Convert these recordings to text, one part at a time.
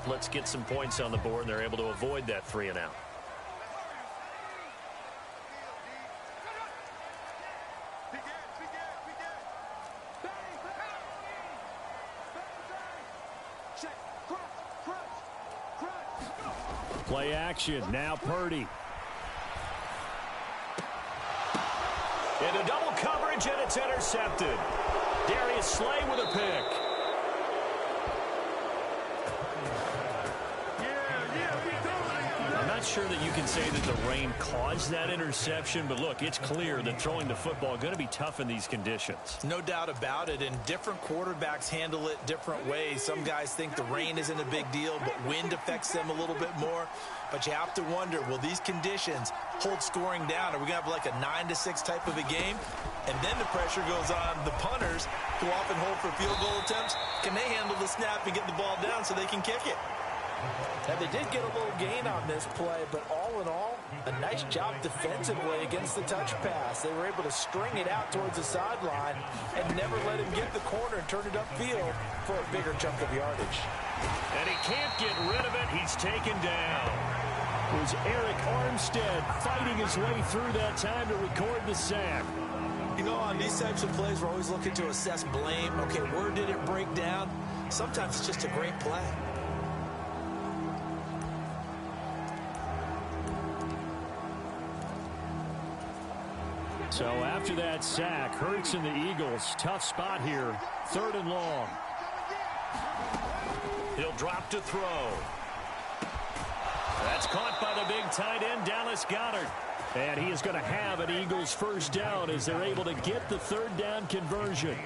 let's get some points on the board, and they're able to avoid that 3 and out. Play action. Now Purdy. Into double coverage, and it's intercepted. Darius Slay with a pick. I'm not sure that you can say that the rain caused that interception, but look, it's clear that throwing the football is going to be tough in these conditions. No doubt about it, and different quarterbacks handle it different ways. Some guys think the rain isn't a big deal, but wind affects them a little bit more. But you have to wonder, will these conditions hold scoring down? Are we going to have like a 9-6 type of a game? And then the pressure goes on the punters, who often hold for field goal attempts. Can they handle the snap and get the ball down so they can kick it? And they did get a little gain on this play, but all in all, a nice job defensively against the touch pass. They were able to string it out towards the sideline and never let him get the corner and turn it upfield for a bigger chunk of yardage. And he can't get rid of it. He's taken down. It was Eric Armstead fighting his way through that time to record the sack. You know, on these types of plays, we're always looking to assess blame. Okay, where did it break down? Sometimes it's just a great play. So after that sack, Hurts and the Eagles, tough spot here, 3rd and long. He'll drop to throw. That's caught by the big tight end, Dallas Goedert. And he is going to have an Eagles first down as they're able to get the 3rd down conversion.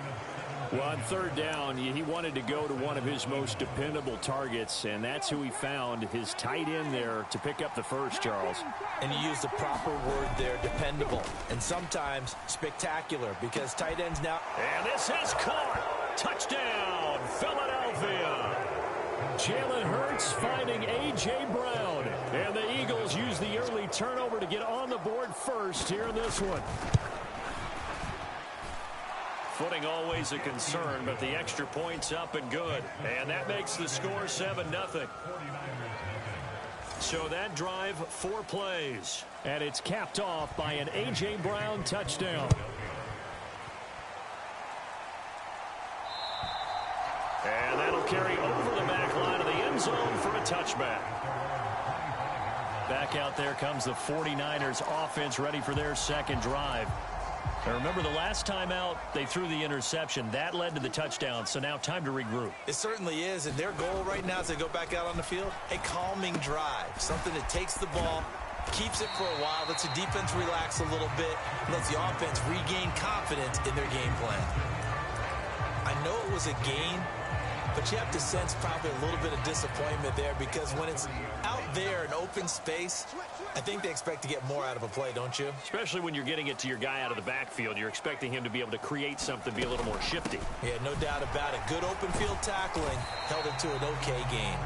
Well, on 3rd down, he wanted to go to one of his most dependable targets, and that's who he found, his tight end there, to pick up the first, Charles. And you use the proper word there, dependable, and sometimes spectacular, because tight ends now. And this is caught. Touchdown, Philadelphia. Jalen Hurts finding A.J. Brown, and the Eagles use the early turnover to get on the board first here in this one. Footing always a concern, but the extra point's up and good. And that makes the score 7-0. So that drive, 4 plays. And it's capped off by an A.J. Brown touchdown. And that'll carry over the back line of the end zone for a touchback. Back out there comes the 49ers offense, ready for their second drive. And remember, the last time out, they threw the interception. That led to the touchdown, so now time to regroup. It certainly is, and their goal right now as they go back out on the field, a calming drive, something that takes the ball, keeps it for a while, lets the defense relax a little bit, lets the offense regain confidence in their game plan. I know it was a gain, but you have to sense probably a little bit of disappointment there, because when it's out there in open space, I think they expect to get more out of a play, don't you? Especially when you're getting it to your guy out of the backfield. You're expecting him to be able to create something, be a little more shifty. Yeah, no doubt about it. Good open field tackling held it to an okay gain.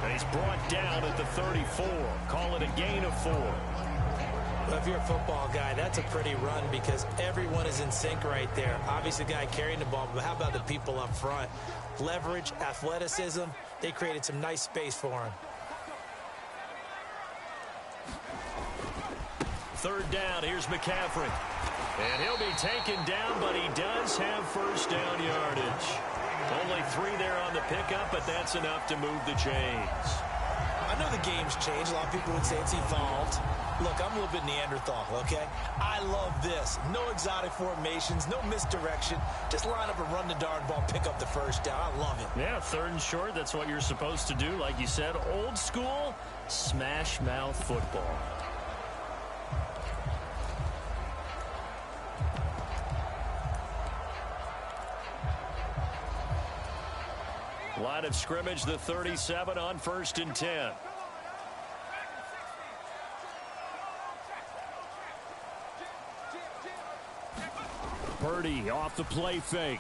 And he's brought down at the 34. Call it a gain of 4. Well, if you're a football guy, that's a pretty run because everyone is in sync right there. Obviously, the guy carrying the ball, but how about the people up front? Leverage, athleticism, they created some nice space for him. 3rd down, here's McCaffrey. And he'll be taken down, but he does have first down yardage. Only 3 there on the pickup, but that's enough to move the chains. I know the game's changed. A lot of people would say it's evolved. Look, I'm a little bit Neanderthal, okay? I love this. No exotic formations, no misdirection. Just line up and run the darn ball, pick up the first down. I love it. Yeah, 3rd and short, that's what you're supposed to do. Like you said, old school, smash mouth football. Line of scrimmage, the 37 on 1st and 10. Purdy off the play fake.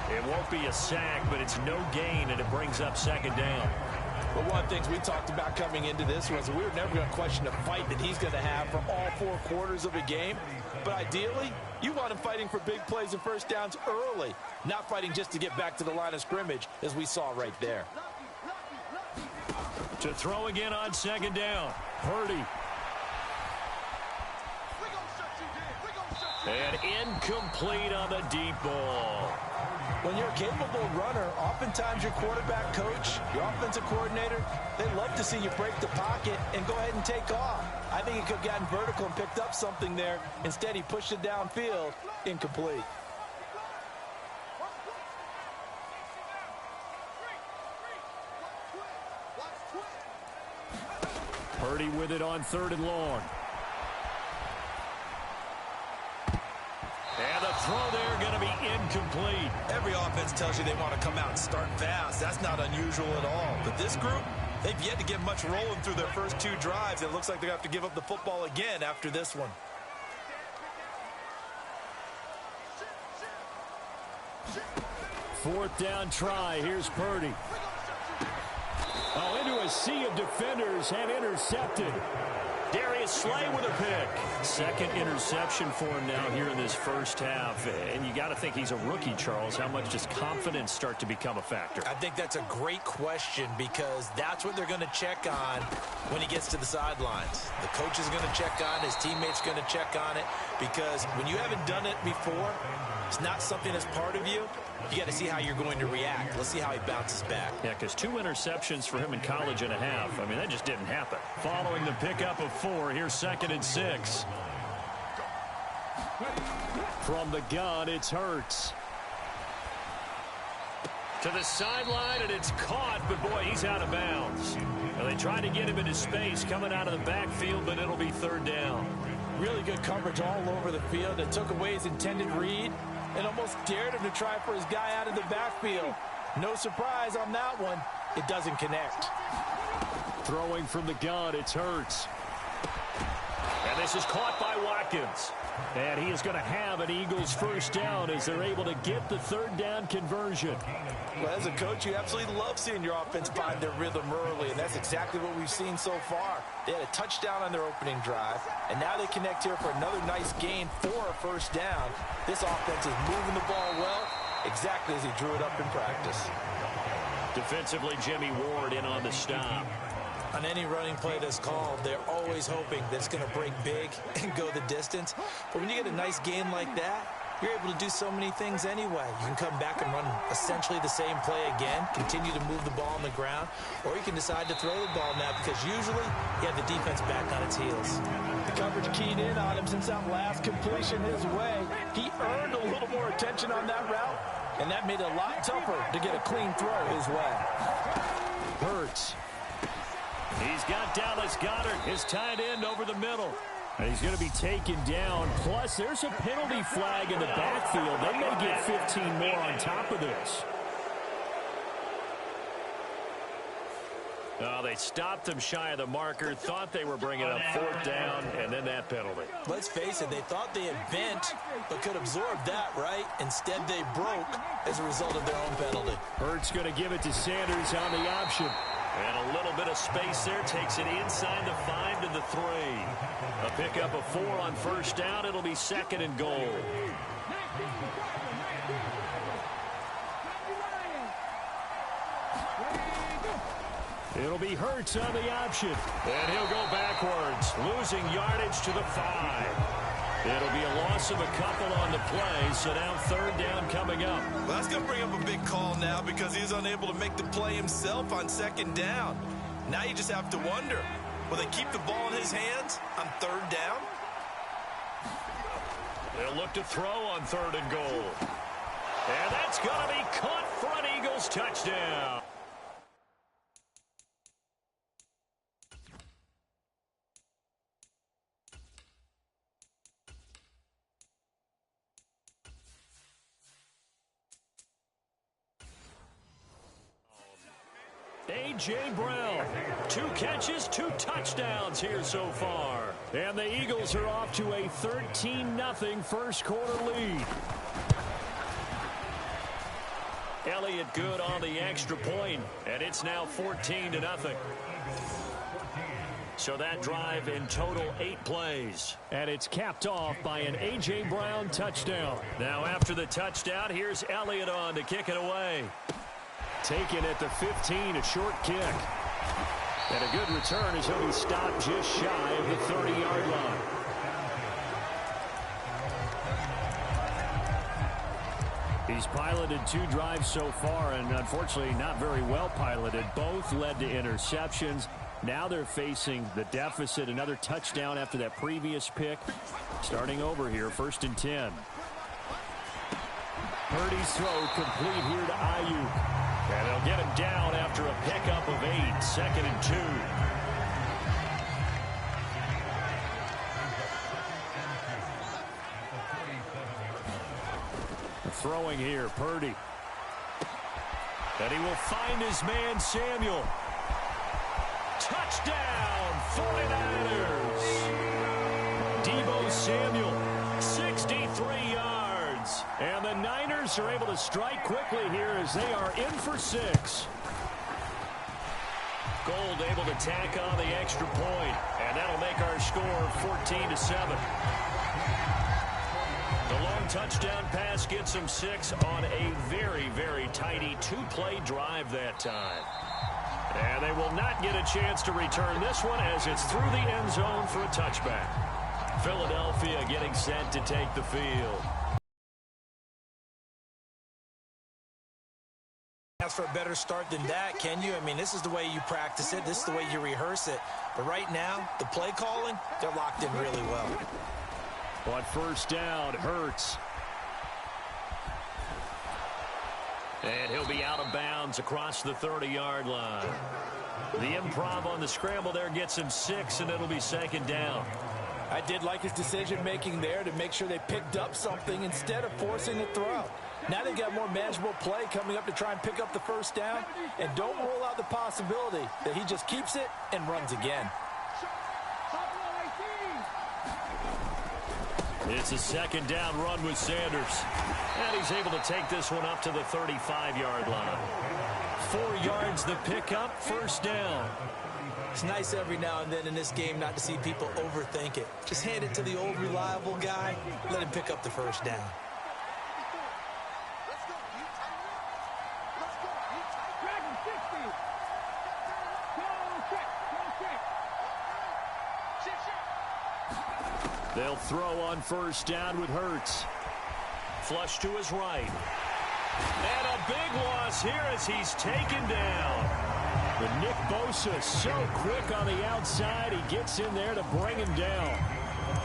It won't be a sack, but it's no gain, and it brings up 2nd down. But one of the things we talked about coming into this was we were never going to question the fight that he's going to have for all 4 quarters of a game. But ideally, you want him fighting for big plays and first downs early, not fighting just to get back to the line of scrimmage, as we saw right there. To throw again on second down. Purdy. And incomplete on the deep ball. When you're a capable runner, oftentimes your quarterback coach, your offensive coordinator, they love to see you break the pocket and go ahead and take off. I think he could have gotten vertical and picked up something there. Instead, he pushed it downfield. Incomplete. Purdy with it on 3rd and long. And the throw there going to be incomplete. Every offense tells you they want to come out and start fast. That's not unusual at all. But this group, they've yet to get much rolling through their first 2 drives. It looks like they're going to have to give up the football again after this one. Fourth down try. Here's Purdy. Oh, into a sea of defenders and intercepted. Darius Slay with a pick. Second interception for him now here in this first half. And you got to think he's a rookie, Charles. How much does confidence start to become a factor? I think that's a great question because that's what they're going to check on when he gets to the sidelines. The coach is going to check on it. His teammates going to check on it because when you haven't done it before, it's not something that's part of you. You got to see how you're going to react. Let's see how he bounces back. Yeah, because 2 interceptions for him in college and a half. I mean, that just didn't happen. Following the pickup of 4, here's 2nd and 6. From the gun, it's Hurts. To the sideline, and it's caught, but boy, he's out of bounds. Well, they tried to get him into space coming out of the backfield, but it'll be 3rd down. Really good coverage all over the field. It took away his intended read and almost dared him to try for his guy out of the backfield. No surprise on that one. It doesn't connect. Throwing from the gun, it's Hurts. And this is caught by Watkins. And he is going to have an Eagles first down as they're able to get the 3rd down conversion. Well, as a coach, you absolutely love seeing your offense find their rhythm early, and that's exactly what we've seen so far. They had a touchdown on their opening drive, and now they connect here for another nice gain for a first down. This offense is moving the ball well, exactly as he drew it up in practice. Defensively, Jimmy Ward in on the stop. On any running play that's called, they're always hoping that it's going to break big and go the distance. But when you get a nice gain like that, you're able to do so many things anyway. You can come back and run essentially the same play again, continue to move the ball on the ground, or you can decide to throw the ball now because usually you have the defense back on its heels. The coverage keyed in on him since that last completion his way. He earned a little more attention on that route, and that made it a lot tougher to get a clean throw his way. Hurts. He's got Dallas Goedert, his tight end, over the middle. And he's going to be taken down. Plus, there's a penalty flag in the backfield. They may get 15 more on top of this. Oh, they stopped him shy of the marker, thought they were bringing up 4th down, and then that penalty. Let's face it, they thought they had bent, but could absorb that, right? Instead, they broke as a result of their own penalty. Hurts going to give it to Sanders on the option. And a little bit of space there, takes it inside the 5 to the 3. A pickup of 4 on first down. It'll be 2nd and goal. It'll be Hurts on the option. And he'll go backwards, losing yardage to the 5. It'll be a loss of a couple on the play, so now 3rd down coming up. Well, that's going to bring up a big call now because he's unable to make the play himself on 2nd down. Now you just have to wonder, will they keep the ball in his hands on 3rd down? They'll look to throw on 3rd and goal. And that's going to be caught for an Eagles touchdown. A.J. Brown, 2 catches, 2 touchdowns here so far. And the Eagles are off to a 13-0 first quarter lead. Elliott good on the extra point, and it's now 14-0. So that drive in total 8 plays. And it's capped off by an A.J. Brown touchdown. Now after the touchdown, here's Elliott on to kick it away. Taken at the 15, a short kick. And a good return as he'll be stopped just shy of the 30-yard line. He's piloted 2 drives so far, and unfortunately not very well piloted. Both led to interceptions. Now they're facing the deficit. Another touchdown after that previous pick. Starting over here, 1st and 10. Purdy's throw complete here to Ayuk. And they'll get him down after a pickup of 8, 2nd and 2. Throwing here, Purdy. And he will find his man, Samuel. Touchdown, 49ers. Deebo Samuel, 63 yards. And the Niners are able to strike quickly here as they are in for 6. Gold able to tack on the extra point, and that'll make our score 14-7. The long touchdown pass gets them 6 on a very, very tidy 2-play drive that time. And they will not get a chance to return this one as it's through the end zone for a touchback. Philadelphia getting set to take the field. Ask for a better start than that, can you? I mean, this is the way you practice it. This is the way you rehearse it. But right now, the play calling, they're locked in really well. On 1st down, Hurts. And he'll be out of bounds across the 30-yard line. The improv on the scramble there gets him 6, and it'll be 2nd down. I did like his decision-making there to make sure they picked up something instead of forcing the throw. Now they've got more manageable play coming up to try and pick up the 1st down, and don't rule out the possibility that he just keeps it and runs again. It's a 2nd down run with Sanders. And he's able to take this one up to the 35-yard line. 4 yards the pickup, 1st down. It's nice every now and then in this game not to see people overthink it. Just hand it to the old reliable guy. Let him pick up the 1st down. They'll throw on 1st down with Hurts. Flush to his right. And a big loss here as he's taken down. But Nick Bosa so quick on the outside. He gets in there to bring him down.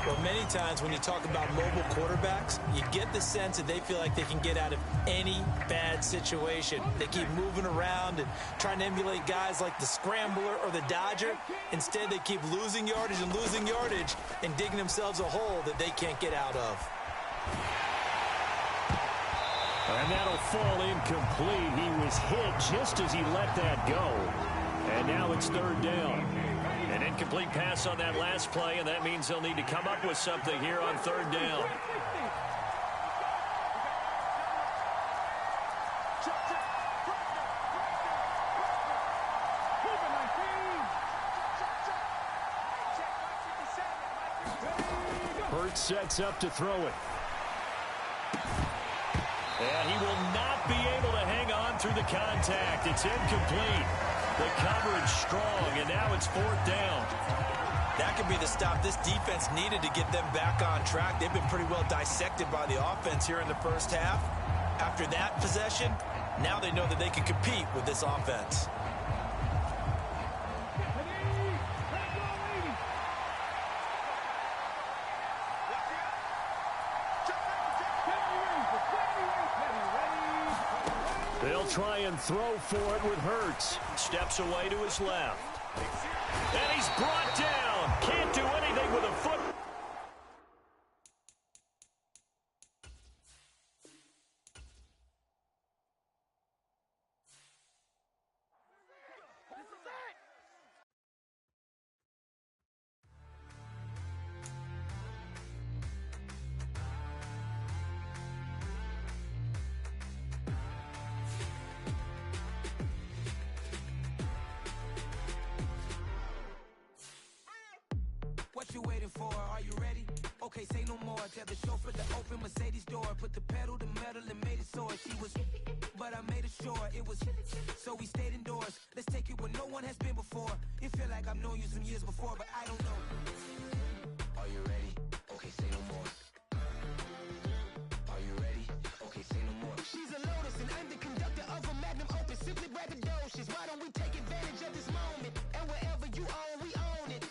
Well, many times when you talk about mobile quarterbacks, you get the sense that they feel like they can get out of any bad situation. They keep moving around and trying to emulate guys like the Scrambler or the Dodger. Instead, they keep losing yardage and digging themselves a hole that they can't get out of. And that'll fall incomplete. He was hit just as he let that go. And now it's 3rd down. An incomplete pass on that last play, and that means they'll need to come up with something here on 3rd down. Hurts sets up to throw it. And he will not be able to hang on through the contact. It's incomplete. The coverage strong, and now it's 4th down. That could be the stop this defense needed to get them back on track. They've been pretty well dissected by the offense here in the 1st half. After that possession, now they know that they can compete with this offense. They'll try and throw for it with Hurts. Steps away to his left. And he's brought down. Can't do anything with a foot. okay, say no more. Tell the chauffeur to open Mercedes door. Put the pedal to metal and made it soar. She was, but I made it sure it was. So we stayed indoors. Let's take it where no one has been before. It feel like I've known you some years before, but I don't know. Are you ready? Okay, say no more. Are you ready? Okay, say no more. She's a Lotus and I'm the conductor of a magnum opus. Simply braggadocious. Why don't we take advantage of this moment? And wherever you own, we own it.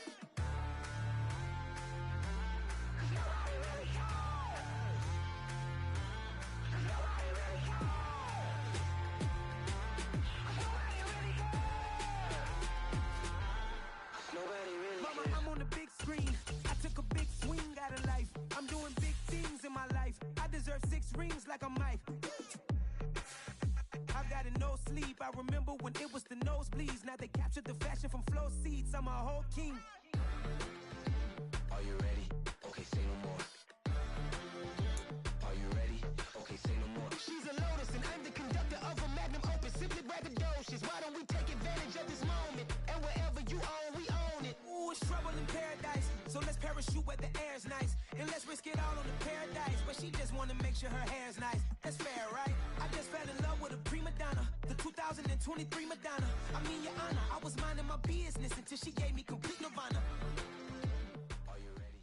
Mama, I'm on the big screen. I took a big swing out of life. I'm doing big things in my life. I deserve 6 rings like I'm Mike. I've got no sleep. I remember when it was the nosebleeds. Now they captured the fashion from flow seats. I'm a whole king. Are you ready? Okay, say no more. Are you ready? Okay, say no more. She's a Lotus and I'm the conductor of a magnum opus. Simply braggadocious. Why don't we take advantage of this moment? And wherever you own, we own it. Ooh, it's trouble in paradise. So let's parachute where the air's nice. And let's risk it all on the paradise. But she just wanna make sure her hair's nice. That's fair, right? I just fell in love with a prima donna. The 2023 Madonna. I mean, your honor, I was minding my business until she gave me complete nirvana. Are you ready?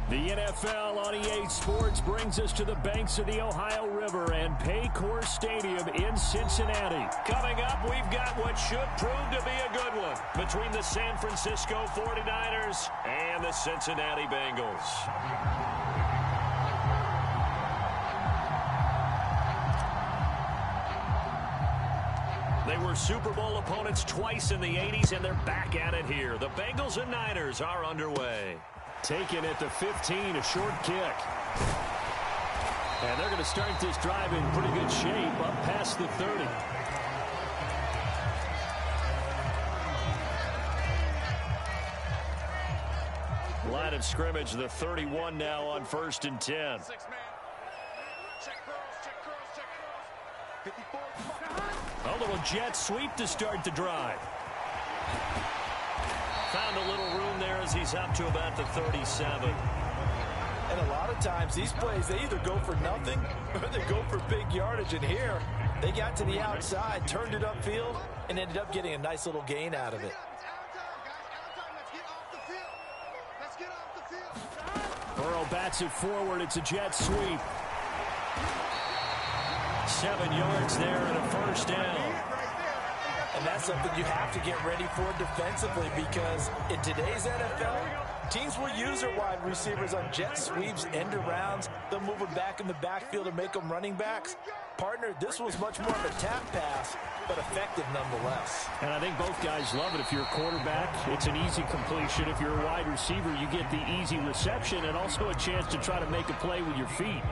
The NFL on EA Sports brings us to the banks of the Ohio River and Paycor Stadium in Cincinnati. Coming up, we've got what should prove to be a good one between the San Francisco 49ers and the Cincinnati Bengals. They were Super Bowl opponents twice in the 80s, and they're back at it here. The Bengals and Niners are underway. Taken at the 15, a short kick. And they're going to start this drive in pretty good shape up past the 30. Line of scrimmage, the 31 now on 1st and 10. A little jet sweep to start the drive. Found a little room there as he's up to about the 37. And a lot of times these plays, they either go for nothing or they go for big yardage. And here, they got to the outside, turned it upfield, and ended up getting a nice little gain out of it. Burrow bats it forward. It's a jet sweep. 7 yards there and a first down. And that's something you have to get ready for defensively, because in today's NFL, teams will use their wide receivers on jet sweeps, end arounds. They'll move them back in the backfield and make them running backs. Partner, this was much more of a tap pass, but effective nonetheless. And I think both guys love it. If you're a quarterback, it's an easy completion. If you're a wide receiver, you get the easy reception and also a chance to try to make a play with your feet.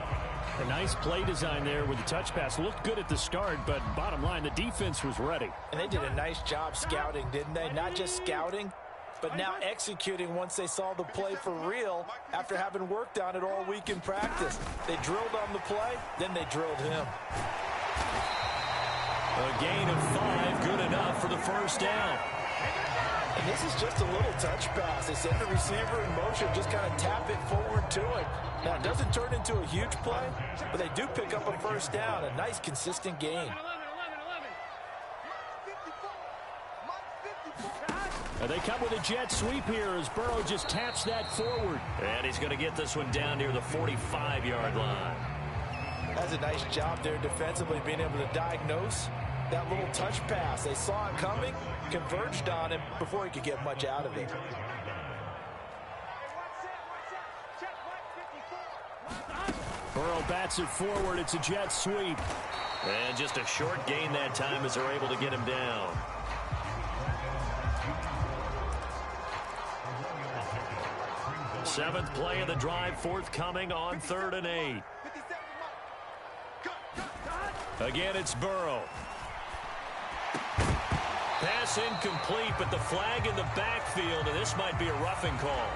A nice play design there with the touch pass. Looked good at the start, but bottom line, the defense was ready. And they did a nice job scouting, didn't they? Not just scouting, but now executing once they saw the play for real after having worked on it all week in practice. They drilled on the play, then they drilled him. A gain of 5, good enough for the first down. And this is just a little touch pass. They send the receiver in motion, just kind of tap it forward to it. Now, it doesn't turn into a huge play, but they do pick up a first down, a nice, consistent gain. And they come with a jet sweep here as Burrow just taps that forward. And he's going to get this one down near the 45-yard line. That's a nice job there defensively, being able to diagnose that little touch pass. They saw it coming, converged on him before he could get much out of it. Burrow bats it forward. It's a jet sweep. And just a short gain that time as they're able to get him down. Seventh play of the drive forthcoming on 3rd and 8. Again, it's Burrow. Pass incomplete, but the flag in the backfield, and this might be a roughing call.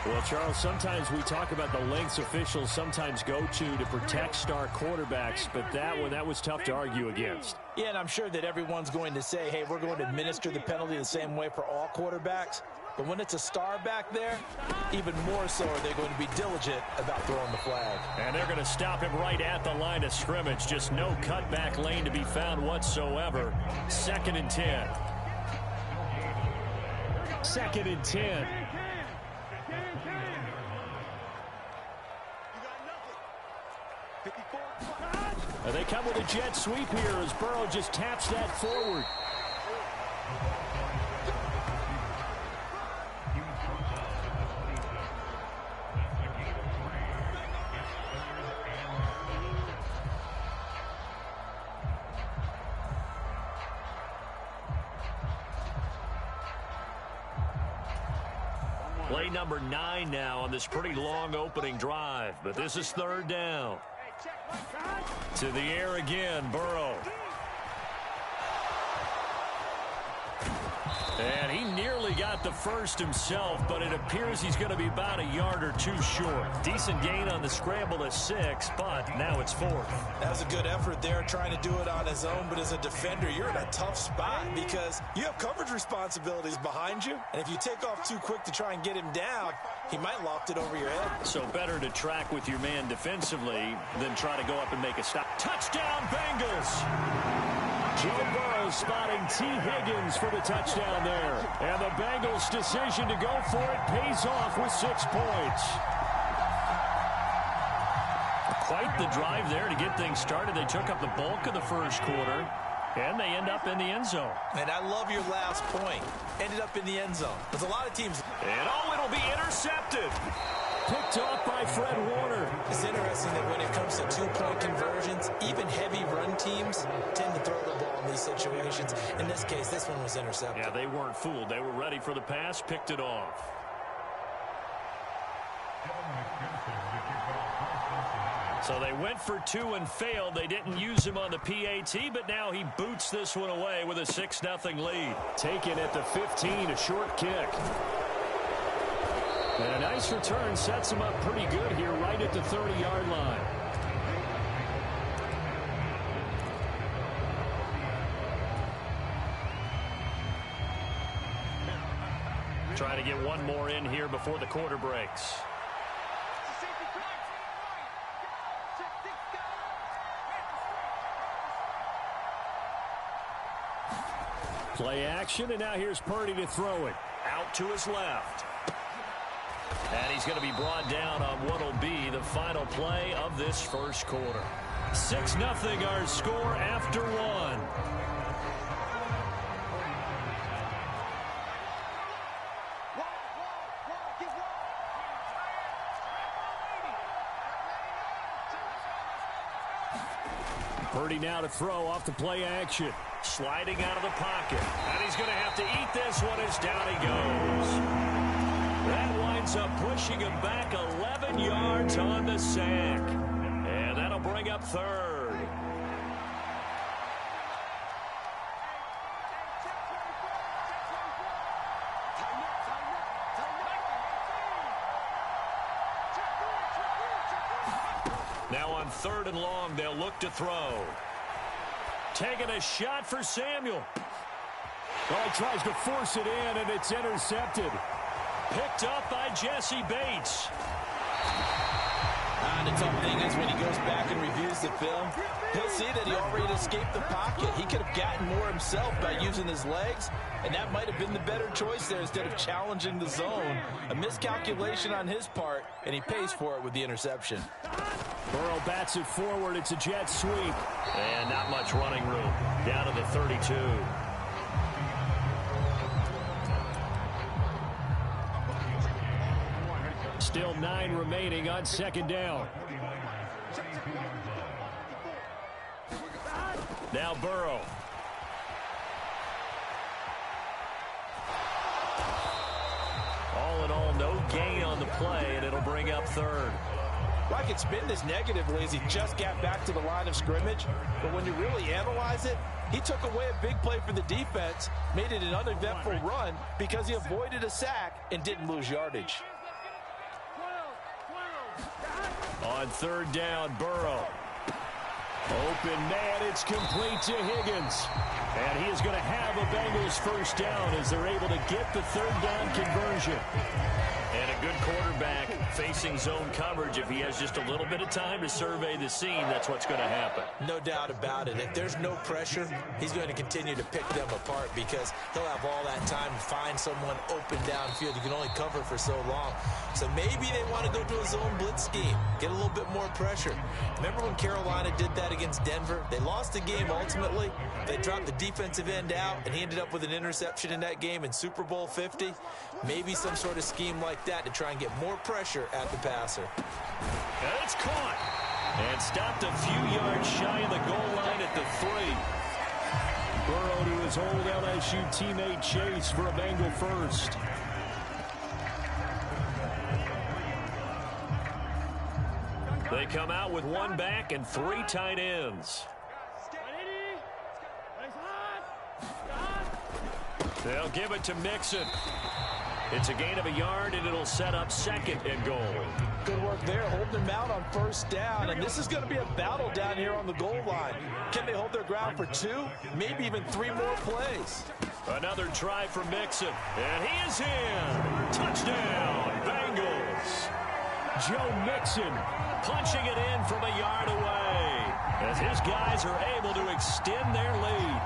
Well, Charles, sometimes we talk about the lengths officials sometimes go to protect star quarterbacks, but that was tough to argue against. Yeah, and I'm sure that everyone's going to say, hey, we're going to administer the penalty the same way for all quarterbacks. But when it's a star back there, even more so are they going to be diligent about throwing the flag. And they're going to stop him right at the line of scrimmage. Just no cutback lane to be found whatsoever. 2nd and 10. 2nd and 10. And they come with a jet sweep here as Burrow just taps that forward. Play number 9 now on this pretty long opening drive, but this is 3rd down. To the air again, Burrow. And he nearly got the first himself, but it appears he's going to be about a yard or two short. Decent gain on the scramble to 6, but now it's 4th. That was a good effort there, trying to do it on his own, but as a defender, you're in a tough spot because you have coverage responsibilities behind you, and if you take off too quick to try and get him down, he might loft it over your head. So better to track with your man defensively than try to go up and make a stop. Touchdown, Bengals! Joe Burrow spotting T. Higgins for the touchdown there. And the Bengals' decision to go for it pays off with 6 points. Quite the drive there to get things started. They took up the bulk of the first quarter, and they end up in the end zone. And I love your last point. Ended up in the end zone. There's a lot of teams. And it'll be intercepted. Picked off by Fred Warner. It's interesting that when it comes to two-point conversions, even heavy run teams tend to throw the ball in these situations. In this case, this one was intercepted. Yeah, they weren't fooled. They were ready for the pass, picked it off. So they went for 2 and failed. They didn't use him on the PAT, but now he boots this one away with a 6-0 lead. Taken at the 15, a short kick. And a nice return sets him up pretty good here right at the 30-yard line. Trying to get one more in here before the quarter breaks. Play action, and now here's Purdy to throw it. Out to his left. And he's going to be brought down on what will be the final play of this first quarter. 6-0 our score after 1. Purdy now to throw off the play action. Sliding out of the pocket. And he's going to have to eat this one as down he goes. That winds up pushing him back 11 yards on the sack. And that'll bring up 3rd. Now on 3rd and long, they'll look to throw. Taking a shot for Samuel. Well, he tries to force it in, and it's intercepted. Picked up by Jesse Bates. And the tough thing is when he goes back and reviews the film, he'll see that he already escaped the pocket. He could have gotten more himself by using his legs, and that might have been the better choice there instead of challenging the zone. A miscalculation on his part, and he pays for it with the interception. Burrow bats it forward. It's a jet sweep. And not much running room. Down to the 32. Still 9 remaining on 2nd down. Now Burrow. All in all, no gain on the play, and it'll bring up 3rd. Well, I could spin this negatively as he just got back to the line of scrimmage. But when you really analyze it, he took away a big play for the defense, made it an uneventful run because he avoided a sack and didn't lose yardage. On 3rd down, Burrow. open, man. It's complete to Higgins. And he is going to have a Bengals first down as they're able to get the third down conversion. And a good quarterback facing zone coverage, if he has just a little bit of time to survey the scene, that's what's going to happen. No doubt about it. If there's no pressure, he's going to continue to pick them apart because he'll have all that time to find someone open downfield. You can only cover for so long. So maybe they want to go to a zone blitz scheme, get a little bit more pressure. Remember when Carolina did that against Denver? They lost the game ultimately. They dropped the defensive end out, and he ended up with an interception in that game in Super Bowl 50. Maybe some sort of scheme like that to try and get more pressure at the passer. And it's caught. And stopped a few yards shy of the goal line at the 3. Burrow to his old LSU teammate Chase for a Bengal first. They come out with one back and 3 tight ends. They'll give it to Mixon. It's a gain of a yard, and it'll set up 2nd and goal. Good work there, holding them out on first down. And this is going to be a battle down here on the goal line. Can they hold their ground for 2, maybe even 3 more plays? Another try for Mixon. And he is in. Touchdown, Bengals. Joe Mixon Punching it in from a yard away as his guys are able to extend their lead.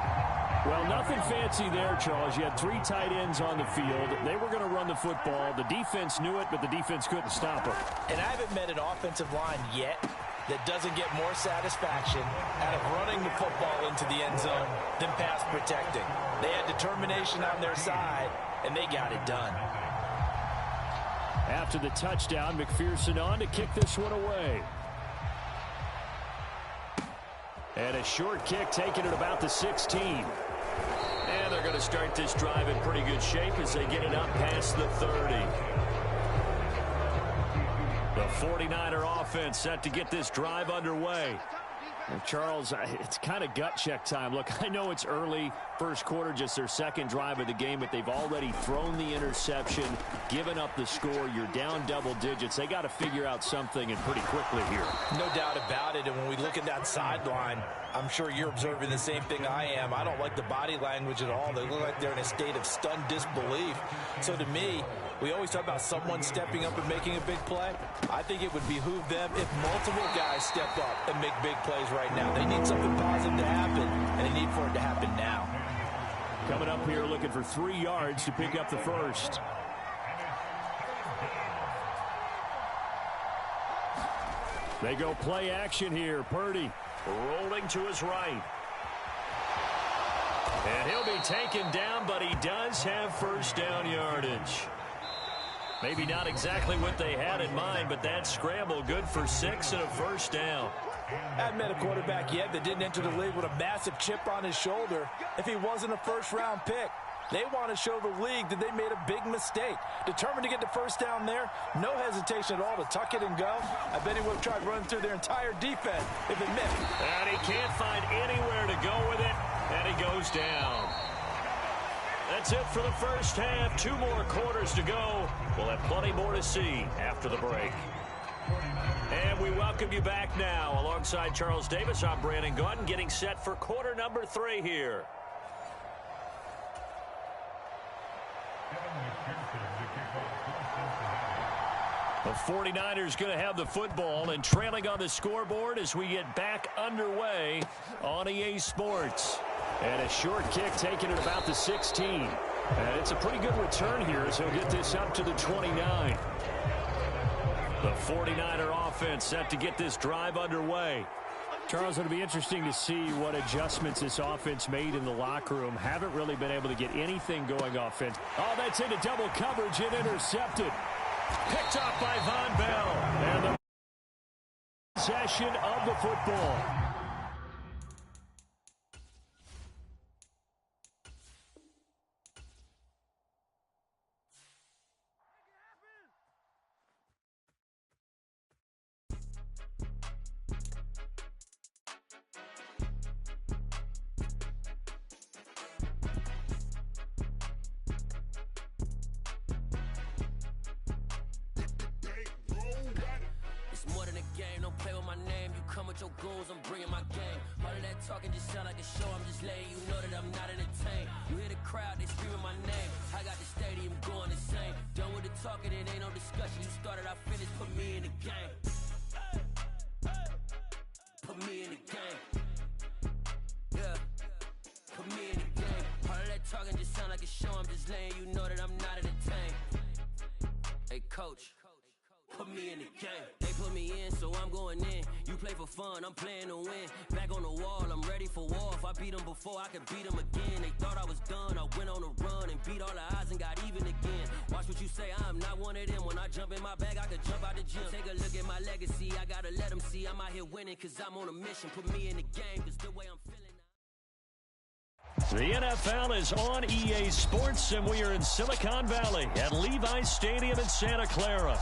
Well, nothing fancy there, Charles. You had 3 tight ends on the field. They were going to run the football. The defense knew it, but the defense couldn't stop them. And I haven't met an offensive line yet that doesn't get more satisfaction out of running the football into the end zone than pass protecting. They had determination on their side, and they got it done. After the touchdown, McPherson on to kick this one away. And a short kick taken at about the 16. And they're going to start this drive in pretty good shape as they get it up past the 30. The 49er offense set to get this drive underway. Well, Charles, it's kind of gut check time. Look, I know it's early, first quarter, just their 2nd drive of the game, but they've already thrown the interception, given up the score. You're down double digits. They got to figure out something, and pretty quickly here. No doubt about it, and when we look at that sideline, I'm sure you're observing the same thing I am. I don't like the body language at all. They look like they're in a state of stunned disbelief. So to me, we always talk about someone stepping up and making a big play. I think it would behoove them if multiple guys step up and make big plays right now. They need something positive to happen, and they need for it to happen now. Coming up here looking for 3 yards to pick up the first. They go play action here. Purdy rolling to his right. And he'll be taken down, but he does have first down yardage. Maybe not exactly what they had in mind, but that scramble good for 6 and a first down. I haven't met a quarterback yet that didn't enter the league with a massive chip on his shoulder if he wasn't a first-round pick. They want to show the league that they made a big mistake. Determined to get the first down there, no hesitation at all to tuck it and go. I bet he would have tried running through their entire defense if it meant. And he can't find anywhere to go with it, and he goes down. That's it for the first half. 2 more quarters to go. We'll have plenty more to see after the break. And we welcome you back now. Alongside Charles Davis, I'm Brandon Gunn, getting set for quarter number 3 here. The 49ers going to have the football and trailing on the scoreboard as we get back underway on EA Sports. And a short kick taken at about the 16. And it's a pretty good return here as he'll get this up to the 29. The 49er offense set to get this drive underway. Charles, it'll be interesting to see what adjustments this offense made in the locker room. Haven't really been able to get anything going offense. Oh, that's into double coverage and intercepted. Picked off by Von Bell. And the possession of the football. More than a game, don't play with my name. You come with your goals, I'm bringing my game. talking just sound like a show. I'm just letting you know that I'm not entertained. You hear the crowd, they screaming my name. I got the stadium going insane. Done with the talking, it ain't no discussion. You started, I finished, put me in the game. Put me in the game. Yeah. Put me in the game. All of that talking just sound like a show. I'm just letting you know that I'm not entertained. Hey, coach. Put me in the game. They put me in, so I'm going in. You play for fun, I'm playing to win. Back on the wall, I'm ready for war. If I beat them before, I could beat them again. They thought I was done, I went on a run and beat all the odds and got even again. Watch what you say, I'm not one of them. When I jump in my bag, I could jump out the gym. Take a look at my legacy, I gotta let them see I'm out here winning, cause I'm on a mission. Put me in the game, cause the way I'm feeling. The NFL is on EA Sports, and we are in Silicon Valley at Levi's Stadium in Santa Clara.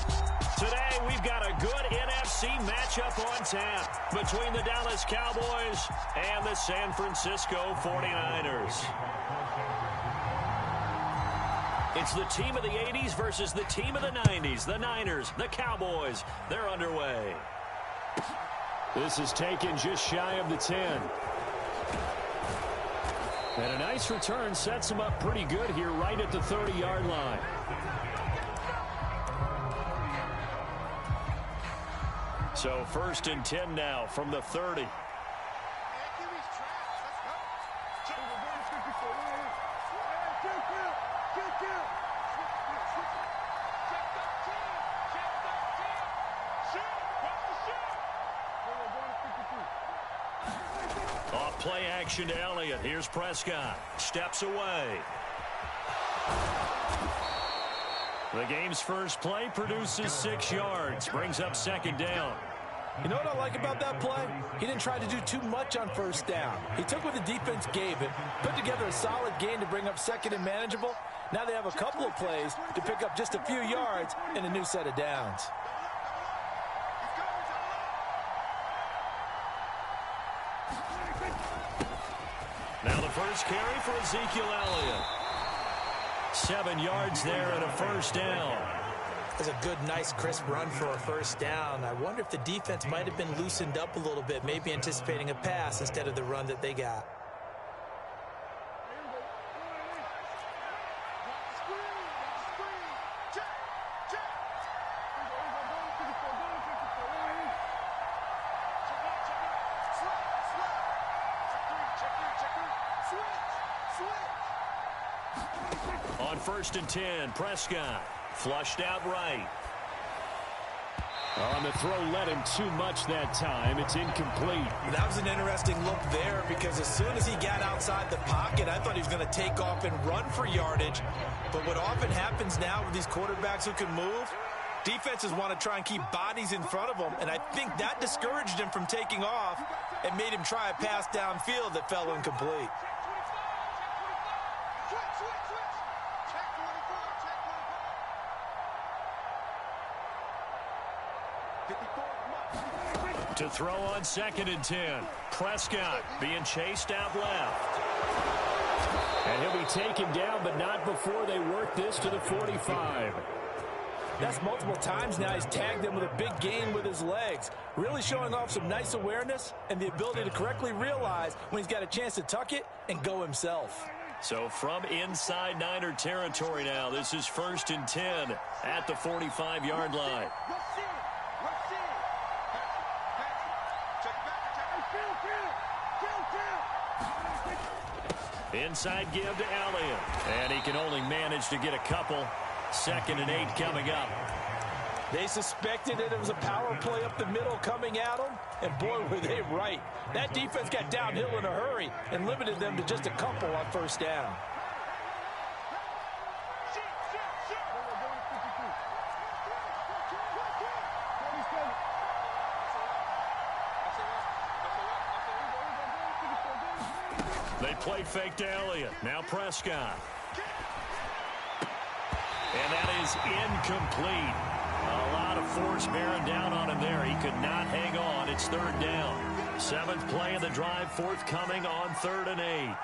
Today, we've got a good NFC matchup on tap between the Dallas Cowboys and the San Francisco 49ers. It's the team of the 80s versus the team of the 90s. The Niners, the Cowboys, they're underway. This is taken just shy of the 10. And a nice return sets him up pretty good here right at the 30-yard line. So 1st and 10 now from the 30. Off play action to Elliott. Here's Prescott. Steps away. The game's first play produces 6 yards. Brings up 2nd down. You know what I like about that play? He didn't try to do too much on 1st down. He took what the defense gave him, put together a solid gain to bring up 2nd and manageable. Now they have a couple of plays to pick up just a few yards and a new set of downs. Now the first carry for Ezekiel Elliott. 7 yards there and a 1st down. That's a good, nice, crisp run for a 1st down. I wonder if the defense might have been loosened up a little bit, maybe anticipating a pass instead of the run that they got. On 1st and 10, Prescott flushed out right. On the throw, led him too much that time. It's incomplete. That was an interesting look there because as soon as he got outside the pocket, I thought he was going to take off and run for yardage. But what often happens now with these quarterbacks who can move, defenses want to try and keep bodies in front of them, and I think that discouraged him from taking off and made him try a pass downfield that fell incomplete. To throw on 2nd and 10. Prescott being chased out left. And he'll be taken down, but not before they work this to the 45. That's multiple times now he's tagged them with a big gain with his legs. Really showing off some nice awareness and the ability to correctly realize when he's got a chance to tuck it and go himself. So from inside Niner territory now, this is 1st and 10 at the 45-yard line. Inside give to Elliott. And he can only manage to get a couple. 2nd and 8 coming up. They suspected that it was a power play up the middle coming at them, and boy, were they right. That defense got downhill in a hurry and limited them to just a couple on 1st down. They play fake to Elliott. Now Prescott. And that is incomplete. A lot of force bearing down on him there. He could not hang on. It's 3rd down. 7th play of the drive forthcoming on 3rd and 8.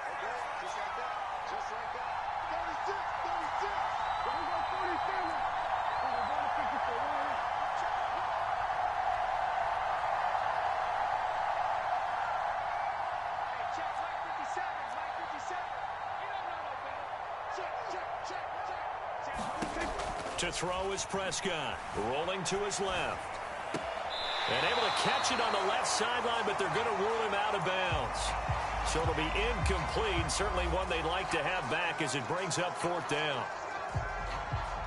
To throw is Prescott, rolling to his left. And able to catch it on the left sideline, but they're going to rule him out of bounds. So it'll be incomplete, certainly one they'd like to have back as it brings up 4th down.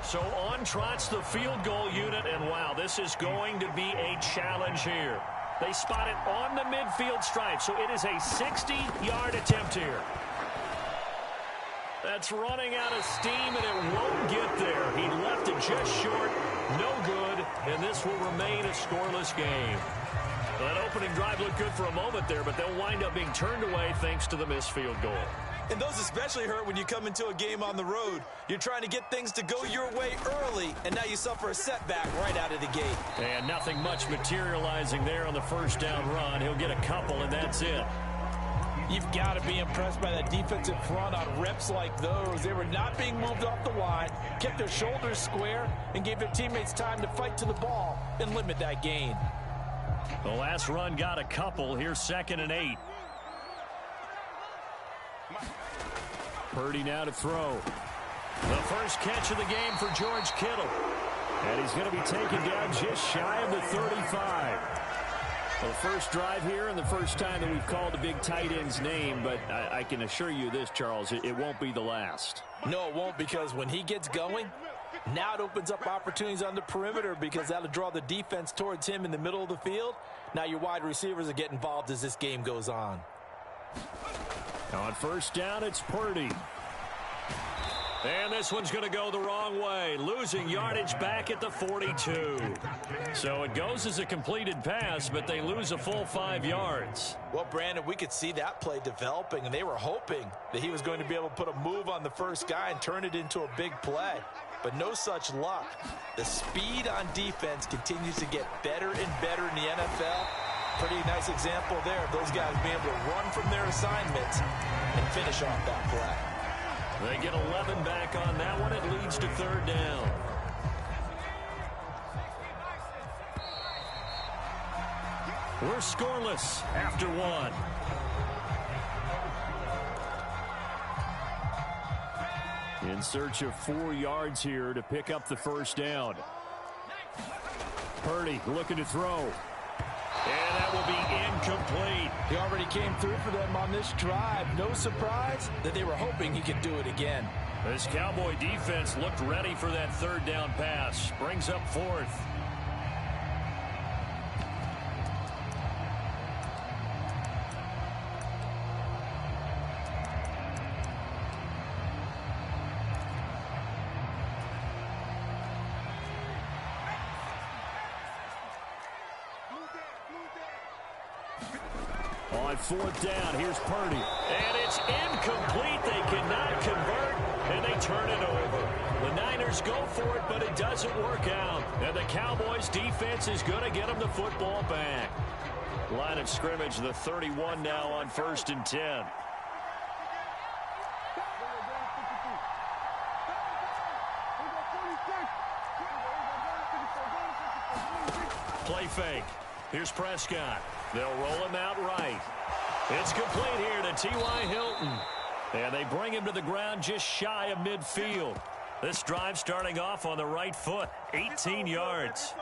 So on trots the field goal unit, and wow, this is going to be a challenge here. They spot it on the midfield stripe, so it is a 60-yard attempt here. That's running out of steam, and it won't get there. He left it just short, no good, and this will remain a scoreless game. That opening drive looked good for a moment there, but they'll wind up being turned away thanks to the missed field goal. And those especially hurt when you come into a game on the road. You're trying to get things to go your way early, and now you suffer a setback right out of the gate. And nothing much materializing there on the first down run. He'll get a couple, and that's it. You've got to be impressed by that defensive front on reps like those. They were not being moved off the line, kept their shoulders square, and gave their teammates time to fight to the ball and limit that gain. The last run got a couple. Here's 2nd and 8. Purdy now to throw. The first catch of the game for George Kittle. And he's going to be taken down just shy of the 35. Well, the first drive here and the first time that we've called the big tight end's name, but I can assure you this, Charles, it won't be the last. No, it won't, because when he gets going, now it opens up opportunities on the perimeter because that'll draw the defense towards him in the middle of the field. Now your wide receivers will get involved as this game goes on. On first down, it's Purdy. And this one's going to go the wrong way, losing yardage back at the 42. So it goes as a completed pass, but they lose a full 5 yards. Well, Brandon, we could see that play developing, and they were hoping that he was going to be able to put a move on the first guy and turn it into a big play. But no such luck. The speed on defense continues to get better and better in the NFL. Pretty nice example there of those guys being able to run from their assignments and finish off that play. They get 11 back on that one. It leads to 3rd down. We're scoreless after 1. In search of 4 yards here to pick up the first down. Purdy looking to throw. And that will be incomplete. He already came through for them on this drive. No surprise that they were hoping he could do it again. This Cowboy defense looked ready for that 3rd down pass. Brings up 4th. On 4th down, here's Purdy. And it's incomplete. They cannot convert, and they turn it over. The Niners go for it, but it doesn't work out. And the Cowboys defense is going to get them the football back. Line of scrimmage, the 31 now on 1st and 10. Play fake. Here's Prescott. They'll roll him out right. It's complete here to T.Y. Hilton. And they bring him to the ground just shy of midfield. This drive starting off on the right foot, 18 yards.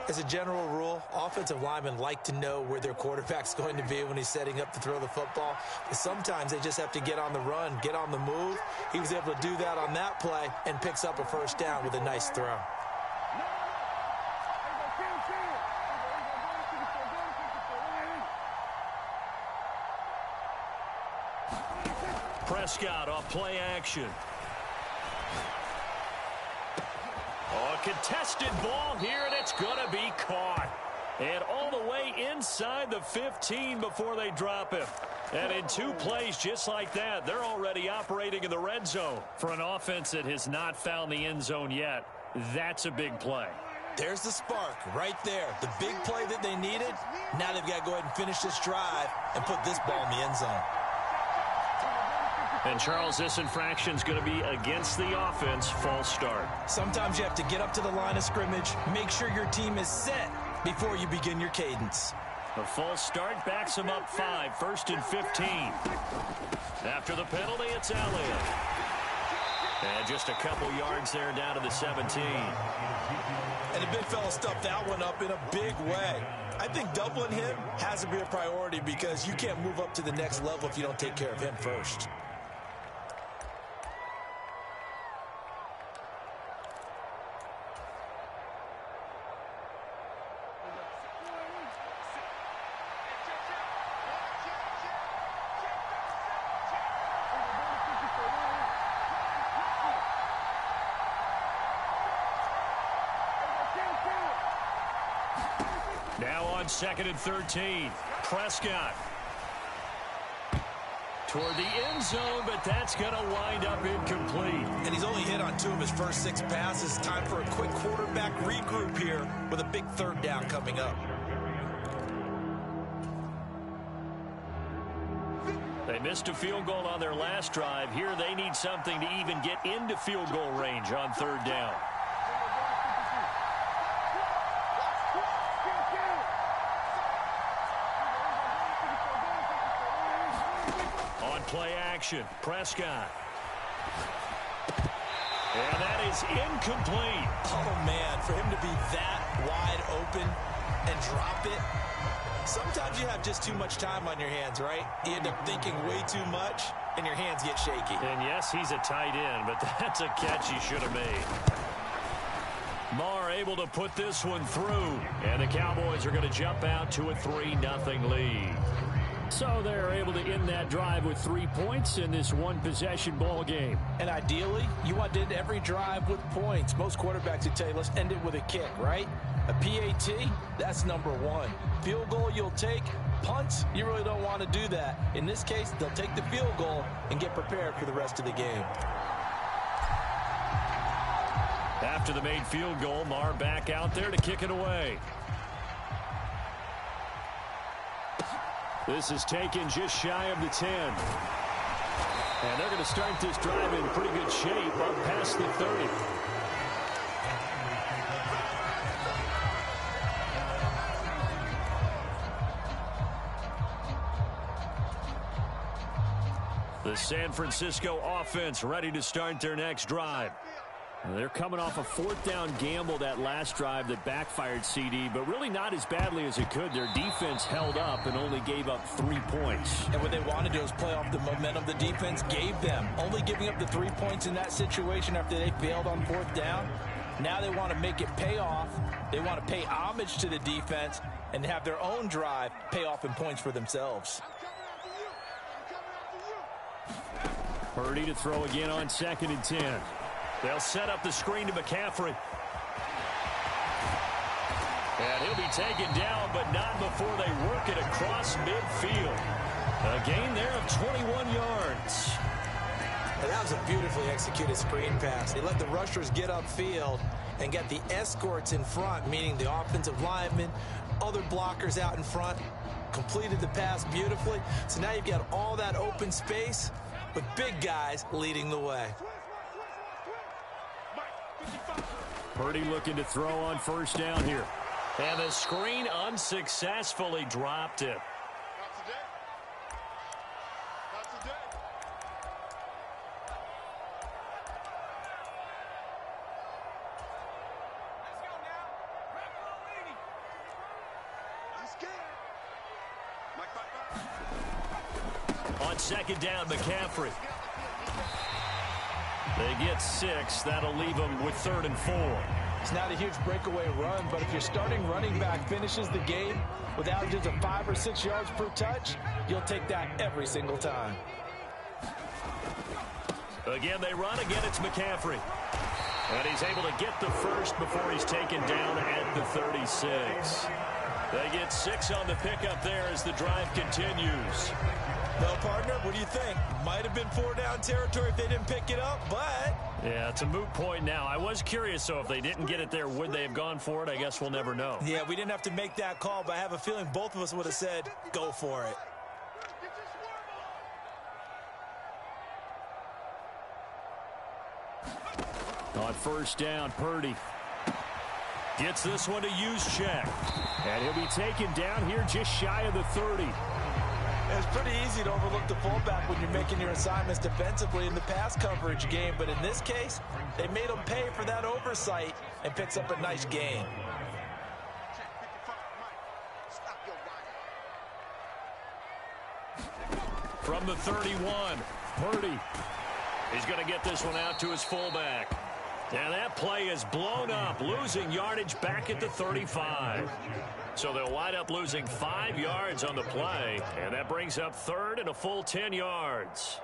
As a general rule, offensive linemen like to know where their quarterback's going to be when he's setting up to throw the football. But sometimes they just have to get on the run, get on the move. He was able to do that on that play and picks up a first down with a nice throw. Prescott off play action. Oh, a contested ball here, and it's going to be caught. And all the way inside the 15 before they drop him. And in 2 plays just like that, they're already operating in the red zone. For an offense that has not found the end zone yet, that's a big play. There's the spark right there. The big play that they needed. Now they've got to go ahead and finish this drive and put this ball in the end zone. And, Charles, this infraction's going to be against the offense, false start. Sometimes you have to get up to the line of scrimmage, make sure your team is set before you begin your cadence. The false start backs them up 5, 1st and 15. After the penalty, it's Elliott. And just a couple yards there down to the 17. And the big fella stuffed that one up in a big way. I think doubling him has to be a priority because you can't move up to the next level if you don't take care of him first. Now on 2nd and 13. Prescott. Toward the end zone, but that's going to wind up incomplete. And he's only hit on 2 of his first 6 passes. Time for a quick quarterback regroup here with a big 3rd down coming up. They missed a field goal on their last drive. Here they need something to even get into field goal range on 3rd down. Play action. Prescott. And that is incomplete. Oh, man, for him to be that wide open and drop it. Sometimes you have just too much time on your hands, right? You end up thinking way too much, and your hands get shaky. And, yes, he's a tight end, but that's a catch he should have made. Marr able to put this one through, and the Cowboys are going to jump out to a 3-0 lead. So they're able to end that drive with 3 points in this one-possession ball game. And ideally, you want to end every drive with points. Most quarterbacks would tell you, let's end it with a kick, right? A PAT, that's number 1. Field goal you'll take. Punts, you really don't want to do that. In this case, they'll take the field goal and get prepared for the rest of the game. After the made field goal, Marr back out there to kick it away. This is taken just shy of the 10. And they're going to start this drive in pretty good shape up past the 30. The San Francisco offense ready to start their next drive. They're coming off a 4th down gamble that last drive that backfired, CD, but really not as badly as it could. Their defense held up and only gave up 3 points. And what they want to do is play off the momentum the defense gave them. Only giving up the 3 points in that situation after they failed on 4th down. Now they want to make it pay off. They want to pay homage to the defense and have their own drive pay off in points for themselves. Purdy to throw again on 2nd and 10. They'll set up the screen to McCaffrey. And he'll be taken down, but not before they work it across midfield. A gain there of 21 yards. And that was a beautifully executed screen pass. They let the rushers get upfield and get the escorts in front, meaning the offensive linemen, other blockers out in front, completed the pass beautifully. So now you've got all that open space with big guys leading the way. Purdy looking to throw on 1st down here. And the screen unsuccessfully dropped it. On 2nd down, McCaffrey. They get 6. That'll leave them with 3rd and 4. It's not a huge breakaway run, but if your starting running back finishes the game with averages of 5 or 6 yards per touch, you'll take that every single time. Again, they run. Again, it's McCaffrey. And he's able to get the first before he's taken down at the 36. They get 6 on the pickup there as the drive continues. Well, partner, what do you think? Might have been 4-down territory if they didn't pick it up, but... Yeah, it's a moot point now. I was curious, so if they didn't get it there, would they have gone for it? I guess we'll never know. Yeah, we didn't have to make that call, but I have a feeling both of us would have said, go for it. On 1st down, Purdy gets this one to Juszczyk. And he'll be taken down here just shy of the 30. It's pretty easy to overlook the fullback when you're making your assignments defensively in the pass coverage game, but in this case, they made him pay for that oversight and picks up a nice gain. From the 31, Purdy. He's going to get this one out to his fullback. And that play is blown up, losing yardage back at the 35. So they'll wind up losing 5 yards on the play, and that brings up third and a full 10 yards.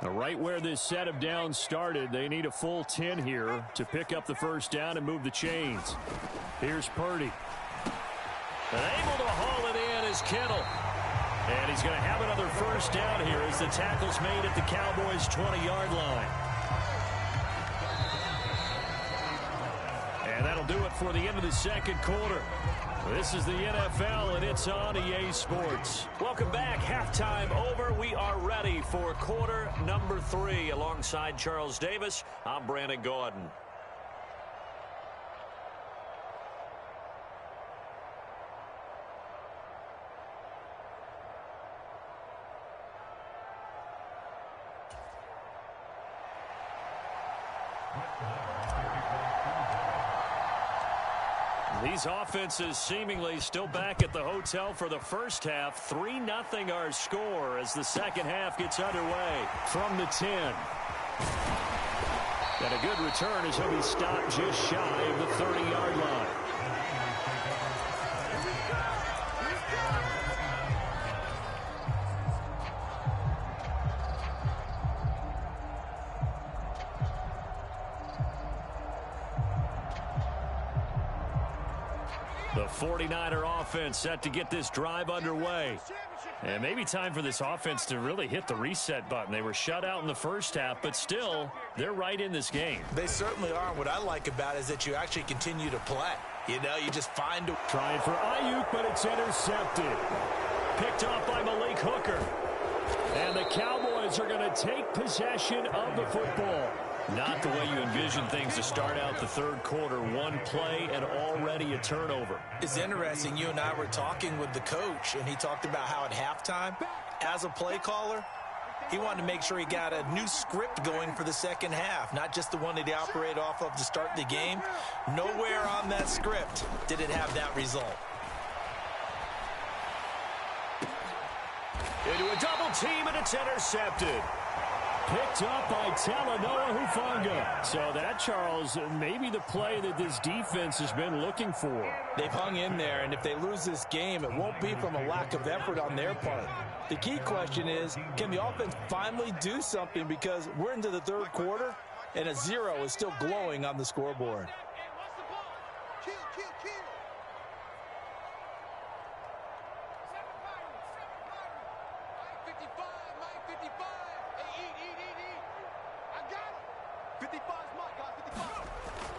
Now, right where this set of downs started, they need a full 10 here to pick up the first down and move the chains. Here's Purdy. And able to haul it in is Kittle. And he's going to have another first down here as the tackle's made at the Cowboys' 20-yard line. And that'll do it for the end of the second quarter. This is the NFL, and it's on EA Sports. Welcome back. Halftime over. We are ready for quarter number 3. Alongside Charles Davis, I'm Brandon Gaudin. These offenses seemingly still back at the hotel for the first half. 3-0 our score as the second half gets underway from the 10. And a good return as he'll be stopped just shy of the 30-yard line. The 49er offense set to get this drive underway. And maybe time for this offense to really hit the reset button. They were shut out in the first half, but still, they're right in this game. They certainly are. What I like about it is that you actually continue to play. You know, you just find a... Trying for Ayuk, but it's intercepted. Picked off by Malik Hooker. And the Cowboys are going to take possession of the football. Not the way you envision things to start out the third quarter. One play and already a turnover. It's interesting. You and I were talking with the coach, and he talked about how at halftime, as a play caller, he wanted to make sure he got a new script going for the second half, not just the one that he operated off of to start the game. Nowhere on that script did it have that result. Into a double team, and it's intercepted. Picked up by Talanoa Hufanga. So that, Charles, maybe the play that this defense has been looking for. They've hung in there, and if they lose this game, it won't be from a lack of effort on their part. The key question is, can the offense finally do something? Because we're into the third quarter, and a 0 is still glowing on the scoreboard.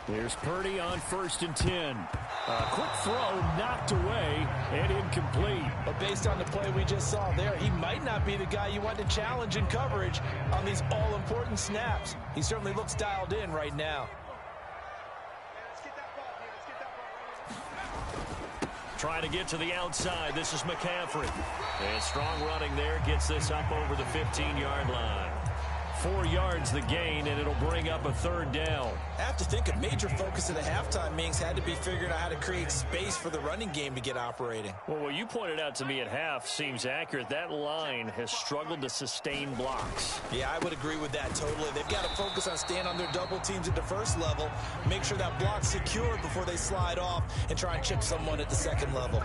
Here's Purdy on 1st and 10. A quick throw knocked away and incomplete. But based on the play we just saw there, he might not be the guy you want to challenge in coverage on these all-important snaps. He certainly looks dialed in right now. Trying to get to the outside. This is McCaffrey. And strong running there gets this up over the 15-yard line. 4 yards the gain, and it'll bring up a third down. I have to think a major focus of the halftime meetings had to be figuring out how to create space for the running game to get operating. Well, what you pointed out to me at half seems accurate. That line has struggled to sustain blocks. Yeah, I would agree with that totally. They've got to focus on staying on their double teams at the first level, make sure that block's secured before they slide off and try and chip someone at the second level.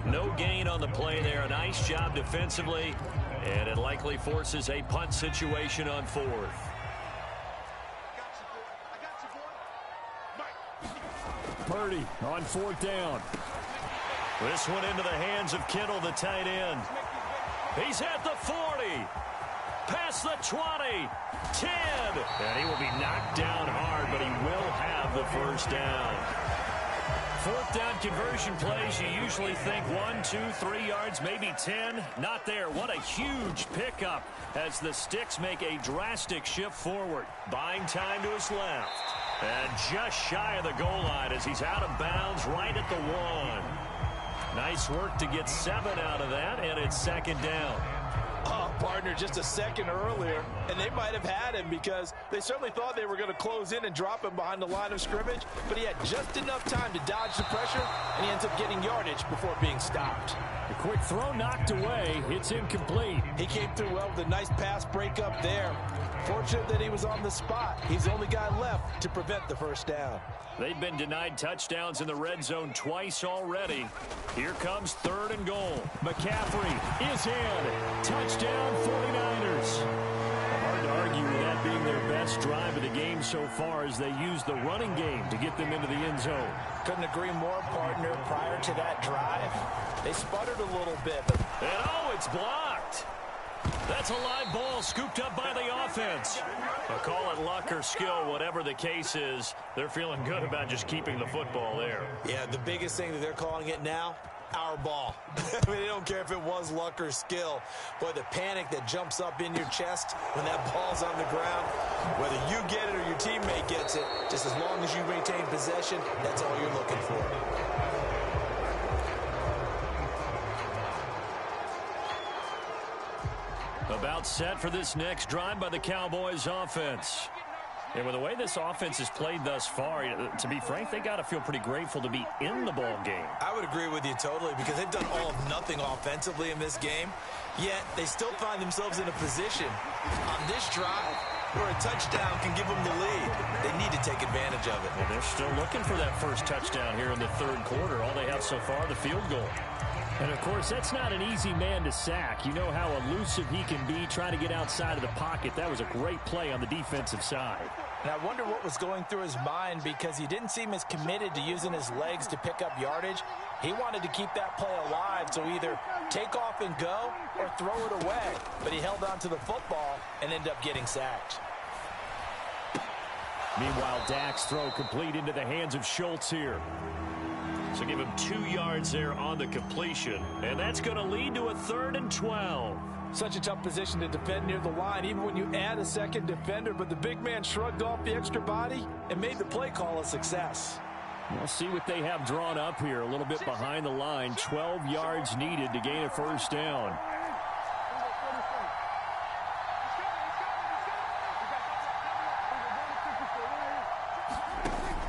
No gain on the play there. A nice job defensively. And it likely forces a punt situation on 4th. Purdy on 4th down. This one into the hands of Kittle, the tight end. He's at the 40. Past the 20. 10. And he will be knocked down hard, but he will have the first down. 4th down conversion plays, you usually think 1, 2, 3 yards, maybe 10. Not there. What a huge pickup as the Sticks make a drastic shift forward. Buying time to his left. And just shy of the goal line as he's out of bounds right at the 1. Nice work to get 7 out of that, and it's second down. Oh, partner, just a second earlier, and they might have had him because they certainly thought they were going to close in and drop him behind the line of scrimmage, but he had just enough time to dodge the pressure, and he ends up getting yardage before being stopped. A quick throw knocked away. It's incomplete. He came through well with a nice pass breakup there. Fortunate that he was on the spot. He's the only guy left to prevent the first down. They've been denied touchdowns in the red zone twice already. Here comes 3rd and goal. McCaffrey is in. Touchdown 49ers. Hard to argue with that being their best drive of the game so far as they use the running game to get them into the end zone. Couldn't agree more, partner. Prior to that drive, they sputtered a little bit. And oh, it's blocked. That's a live ball scooped up by the offense. I'll call it luck or skill, whatever the case is. They're feeling good about just keeping the football there. Yeah, the biggest thing that they're calling it now, our ball. I mean, they don't care if it was luck or skill. Boy, the panic that jumps up in your chest when that ball's on the ground, whether you get it or your teammate gets it, just as long as you maintain possession, that's all you're looking for. About set for this next drive by the Cowboys offense. And with the way this offense has played thus far, to be frank, they got to feel pretty grateful to be in the ball game. I would agree with you totally because they've done all of nothing offensively in this game, yet they still find themselves in a position on this drive where a touchdown can give them the lead. They need to take advantage of it. Well, they're still looking for that first touchdown here in the 3rd quarter. All they have so far, the field goal. And, of course, that's not an easy man to sack. You know how elusive he can be trying to get outside of the pocket. That was a great play on the defensive side. And I wonder what was going through his mind because he didn't seem as committed to using his legs to pick up yardage. He wanted to keep that play alive, so either take off and go or throw it away. But he held on to the football and ended up getting sacked. Meanwhile, Dak's throw complete into the hands of Schultz here. So give him 2 yards there on the completion. And that's going to lead to a 3rd and 12. Such a tough position to defend near the line, even when you add a second defender. But the big man shrugged off the extra body and made the play call a success. We'll see what they have drawn up here. A little bit behind the line. 12 yards needed to gain a first down.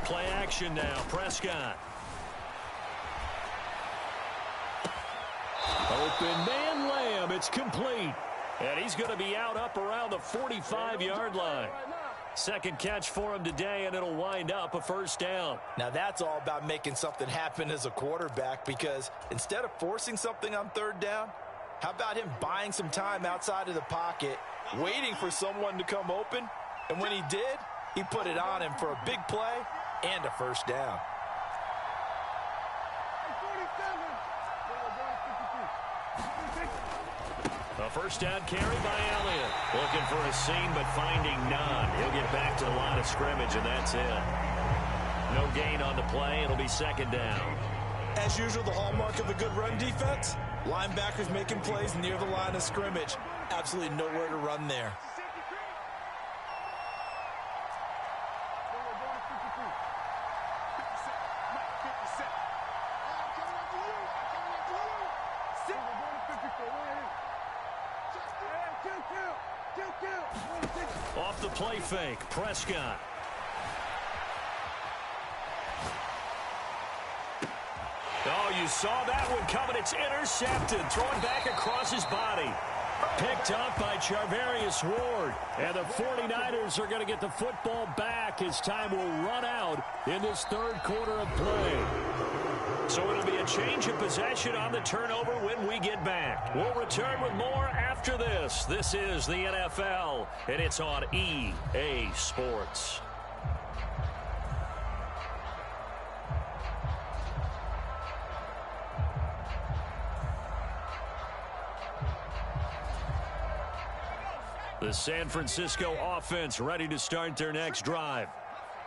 Play action now. Prescott. Open man Lamb. It's complete. And he's going to be up around the 45-yard line. Second catch for him today, and it'll wind up a first down. Now that's all about making something happen as a quarterback because instead of forcing something on 3rd down, how about him buying some time outside of the pocket, waiting for someone to come open, and when he did, he put it on him for a big play and a first down. A first down carry by Elliott. Looking for a seam, but finding none. He'll get back to the line of scrimmage, and that's it. No gain on the play. It'll be second down. As usual, the hallmark of a good run defense, linebackers making plays near the line of scrimmage. Absolutely nowhere to run there. Off the play fake, Prescott. Oh, you saw that one coming. It's intercepted. Throwing back across his body. Picked up by Charvarius Ward. And the 49ers are going to get the football back as time will run out in this 3rd quarter of play. So it'll be a change of possession on the turnover when we get back. We'll return with more after this. This is the NFL, and it's on EA Sports. The San Francisco offense ready to start their next drive.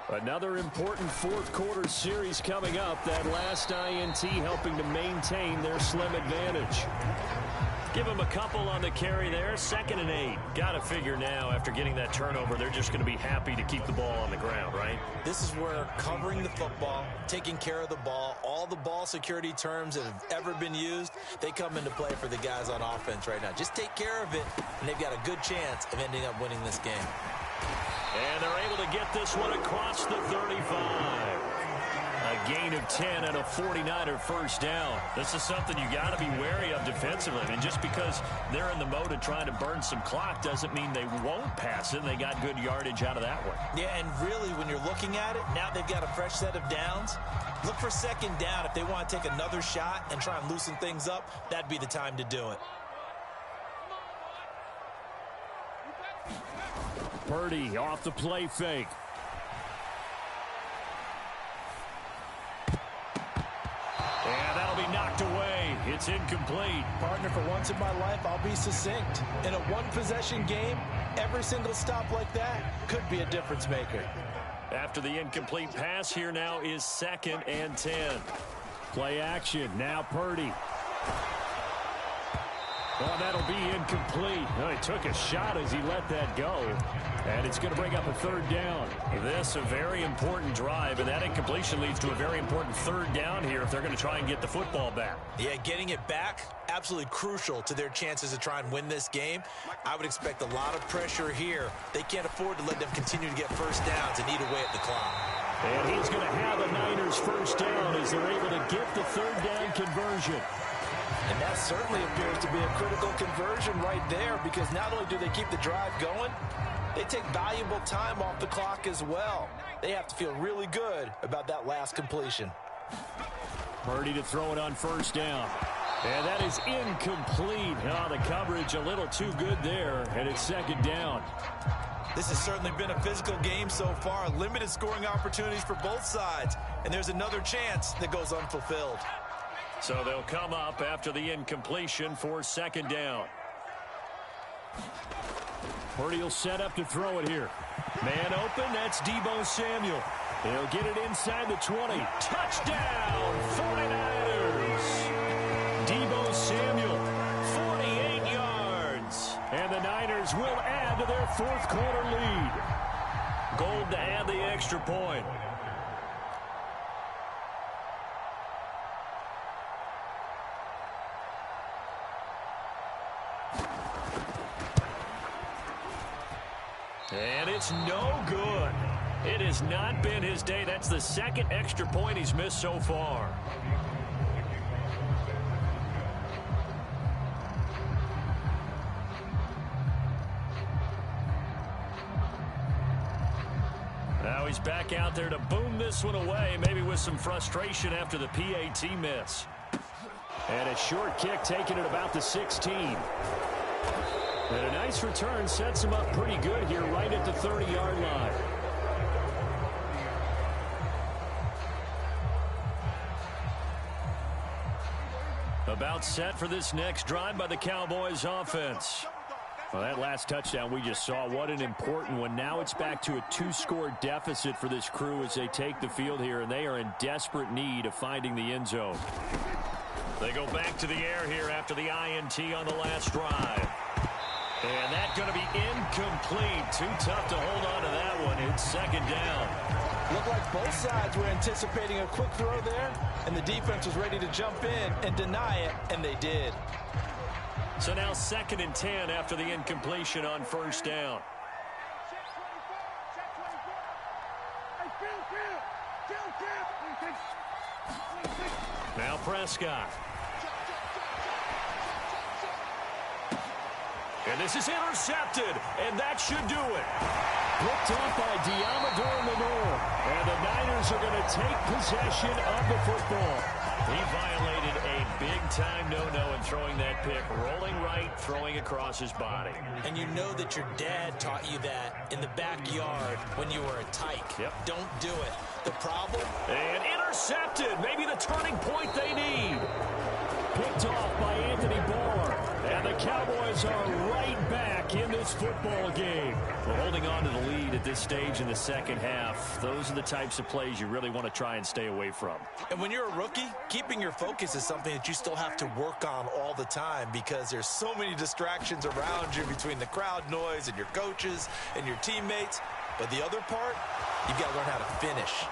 Another important 4th quarter series coming up. That last INT helping to maintain their slim advantage. Give him a couple on the carry there. 2nd and 8. Got to figure now, after getting that turnover, they're just going to be happy to keep the ball on the ground, right? This is where covering the football, taking care of the ball, all the ball security terms that have ever been used, they come into play for the guys on offense right now. Just take care of it, and they've got a good chance of ending up winning this game. And they're able to get this one across the 35. A gain of 10 and a 49er first down. This is something you got to be wary of defensively. I mean, just because they're in the mode of trying to burn some clock doesn't mean they won't pass it. And they got good yardage out of that one. Yeah, and really, when you're looking at it, now they've got a fresh set of downs. Look for 2nd down. If they want to take another shot and try and loosen things up, that'd be the time to do it. Purdy off the play fake. And that'll be knocked away. It's incomplete. Partner, for once in my life, I'll be succinct. In a one-possession game, every single stop like that could be a difference maker. After the incomplete pass, here now is 2nd and 10. Play action. Now Purdy. Well, that'll be incomplete. Well, he took a shot as he let that go. And it's going to bring up a 3rd down. This a very important drive, and that incompletion leads to a very important 3rd down here if they're going to try and get the football back. Yeah, getting it back, absolutely crucial to their chances to try and win this game. I would expect a lot of pressure here. They can't afford to let them continue to get first downs and eat away at the clock. And he's going to have a Niners first down as they're able to get the 3rd down conversion. And that certainly appears to be a critical conversion right there, because not only do they keep the drive going, they take valuable time off the clock as well. They have to feel really good about that last completion. Purdy to throw it on first down. And that is incomplete. Oh, the coverage a little too good there, and it's 2nd down. This has certainly been a physical game so far. Limited scoring opportunities for both sides. And there's another chance that goes unfulfilled. So they'll come up after the incompletion for 2nd down. Purdy will set up to throw it here. Man open, that's Deebo Samuel. He'll get it inside the 20. Touchdown, 49ers. Deebo Samuel, 48 yards. And the Niners will add to their 4th quarter lead. Gold to add the extra point. And it's no good. It has not been his day. That's the 2nd extra point he's missed so far. Now he's back out there to boom this one away, maybe with some frustration after the PAT miss. And a short kick taken at about the 16. And a nice return sets him up pretty good here right at the 30-yard line. About set for this next drive by the Cowboys offense. Well, that last touchdown we just saw, what an important one. Now it's back to a 2-score deficit for this crew as they take the field here, and they are in desperate need of finding the end zone. They go back to the air here after the INT on the last drive. And that's going to be incomplete. Too tough to hold on to that one. It's 2nd down. Looked like both sides were anticipating a quick throw there, and the defense was ready to jump in and deny it, and they did. So now 2nd and 10 after the incompletion on first down. Now Prescott. And this is intercepted, and that should do it. Picked off by Deommodore Lenoir. And the Niners are going to take possession of the football. He violated a big-time no-no in throwing that pick. Rolling right, throwing across his body. And you know that your dad taught you that in the backyard when you were a tyke. Yep. Don't do it. The problem? And intercepted. Maybe the turning point they need. Picked off by Anthony Barr. And the Cowboys are right back back in this football game. Well, holding on to the lead at this stage in the second half, those are the types of plays you really want to try and stay away from. And when you're a rookie, keeping your focus is something that you still have to work on all the time because there's so many distractions around you between the crowd noise and your coaches and your teammates. But the other part, you've got to learn how to finish.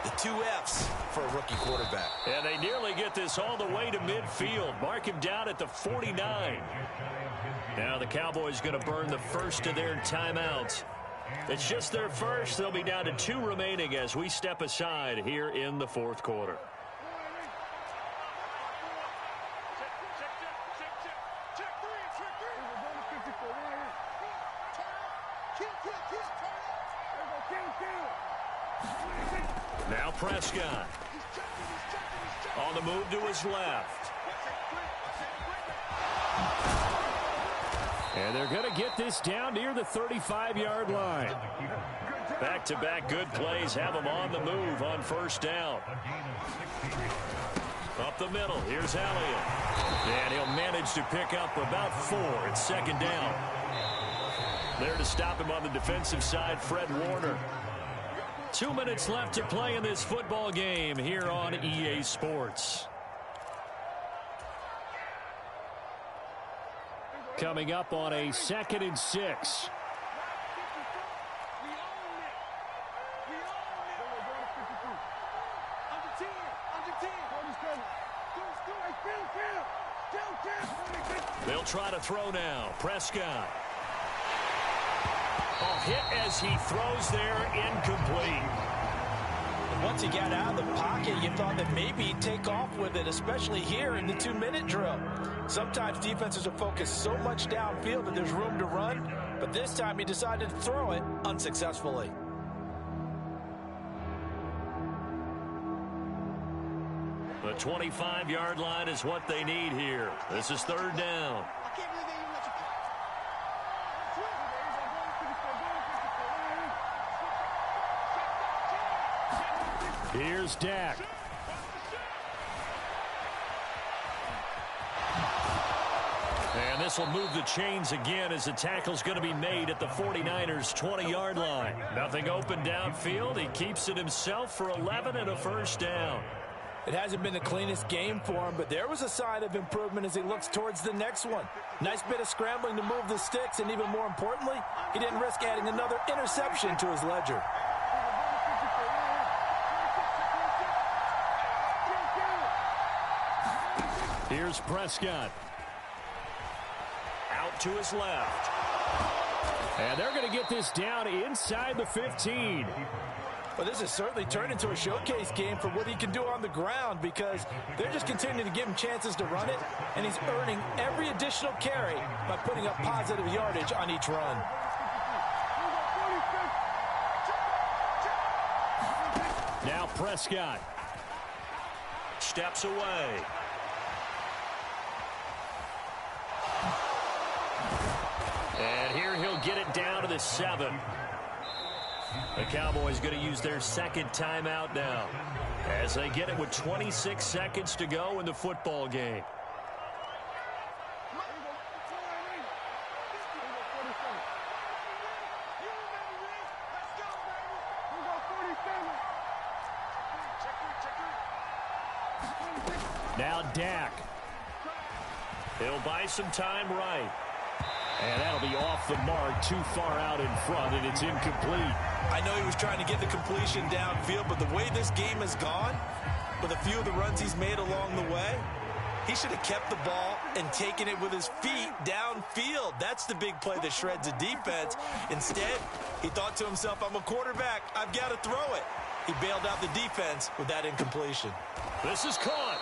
The 2 F's for a rookie quarterback. And they nearly get this all the way to midfield. Mark him down at the 49. Now the Cowboys going to burn the first of their timeouts. It's just their first. They'll be down to 2 remaining as we step aside here in the fourth quarter. Now Prescott. On the move to his left. And they're going to get this down near the 35-yard line. Back-to-back good plays have them on the move on first down. Up the middle, here's Elliott. And he'll manage to pick up about 4 at second down. There to stop him on the defensive side, Fred Warner. 2 minutes left to play in this football game here on EA Sports. Coming up on a 2nd and 6. They'll try to throw now. Prescott. Hit as he throws there, incomplete. Once he got out of the pocket, you thought that maybe he'd take off with it, especially here in the 2-minute drill. Sometimes defenses are focused so much downfield that there's room to run, but this time he decided to throw it unsuccessfully. The 25-yard line is what they need here. This is 3rd down. Here's Dak. And this will move the chains again as the tackle's going to be made at the 49ers' 20-yard line. Nothing open downfield. He keeps it himself for 11 and a first down. It hasn't been the cleanest game for him, but there was a sign of improvement as he looks towards the next one. Nice bit of scrambling to move the sticks, and even more importantly, he didn't risk adding another interception to his ledger. Here's Prescott. Out to his left. And they're going to get this down inside the 15. Well, this has certainly turned into a showcase game for what he can do on the ground because they're just continuing to give him chances to run it, and he's earning every additional carry by putting up positive yardage on each run. Now Prescott. Steps away. And here he'll get it down to the 7. The Cowboys going to use their 2nd timeout now as they get it with 26 seconds to go in the football game. Now Dak. He'll buy some time right. And that'll be off the mark, too far out in front, and it's incomplete. I know he was trying to get the completion downfield, but the way this game has gone, with a few of the runs he's made along the way, he should have kept the ball and taken it with his feet downfield. That's the big play that shreds a defense. Instead, he thought to himself, I'm a quarterback, I've got to throw it. He bailed out the defense with that incompletion. This is caught.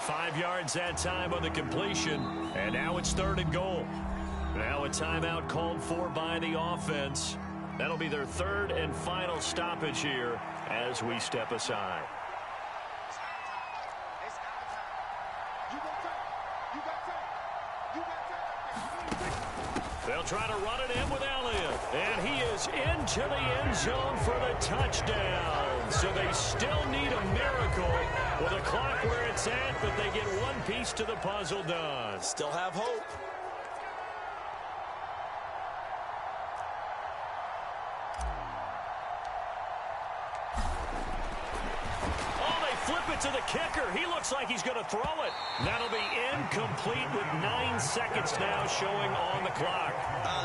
5 yards that time on the completion, and now it's 3rd and goal. Now a timeout called for by the offense. That'll be their 3rd and final stoppage here as we step aside. They'll try to run it in with Elliott, and he is into the end zone for the touchdown. So they still need a miracle with the clock where it's at, but they get one piece to the puzzle done. Still have hope. it to the kicker. He looks like he's going to throw it. That'll be incomplete with 9 seconds now showing on the clock.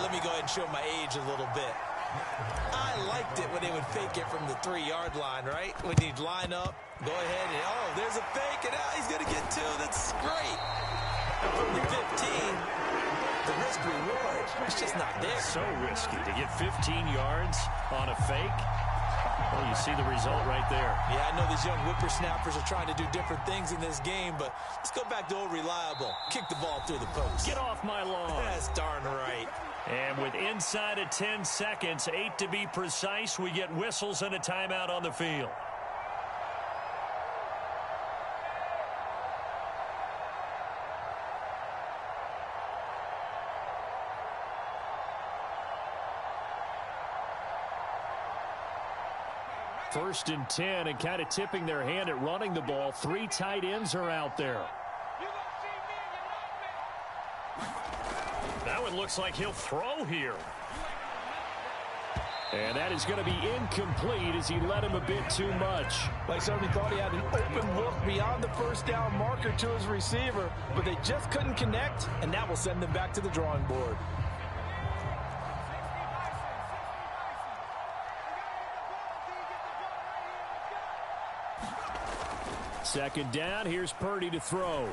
Let me go ahead and show my age a little bit. I liked it when they would fake it from the 3-yard line, right? When you'd line up, go ahead and, oh, there's a fake, and he's going to get 2. That's great. From the 15, the risk reward, it's just not there. So risky to get 15 yards on a fake. Well, you see the result right there. Yeah, I know these young whippersnappers are trying to do different things in this game, but let's go back to old reliable. Kick the ball through the post. Get off my lawn. That's darn right. And with inside of 10 seconds, 8 to be precise, we get whistles and a timeout on the field. First and 10, and kind of tipping their hand at running the ball. 3 tight ends are out there. That one looks like he'll throw here. And that is going to be incomplete as he led him a bit too much. They certainly thought he had an open look beyond the first down marker to his receiver, but they just couldn't connect, and that will send them back to the drawing board. Second down, here's Purdy to throw.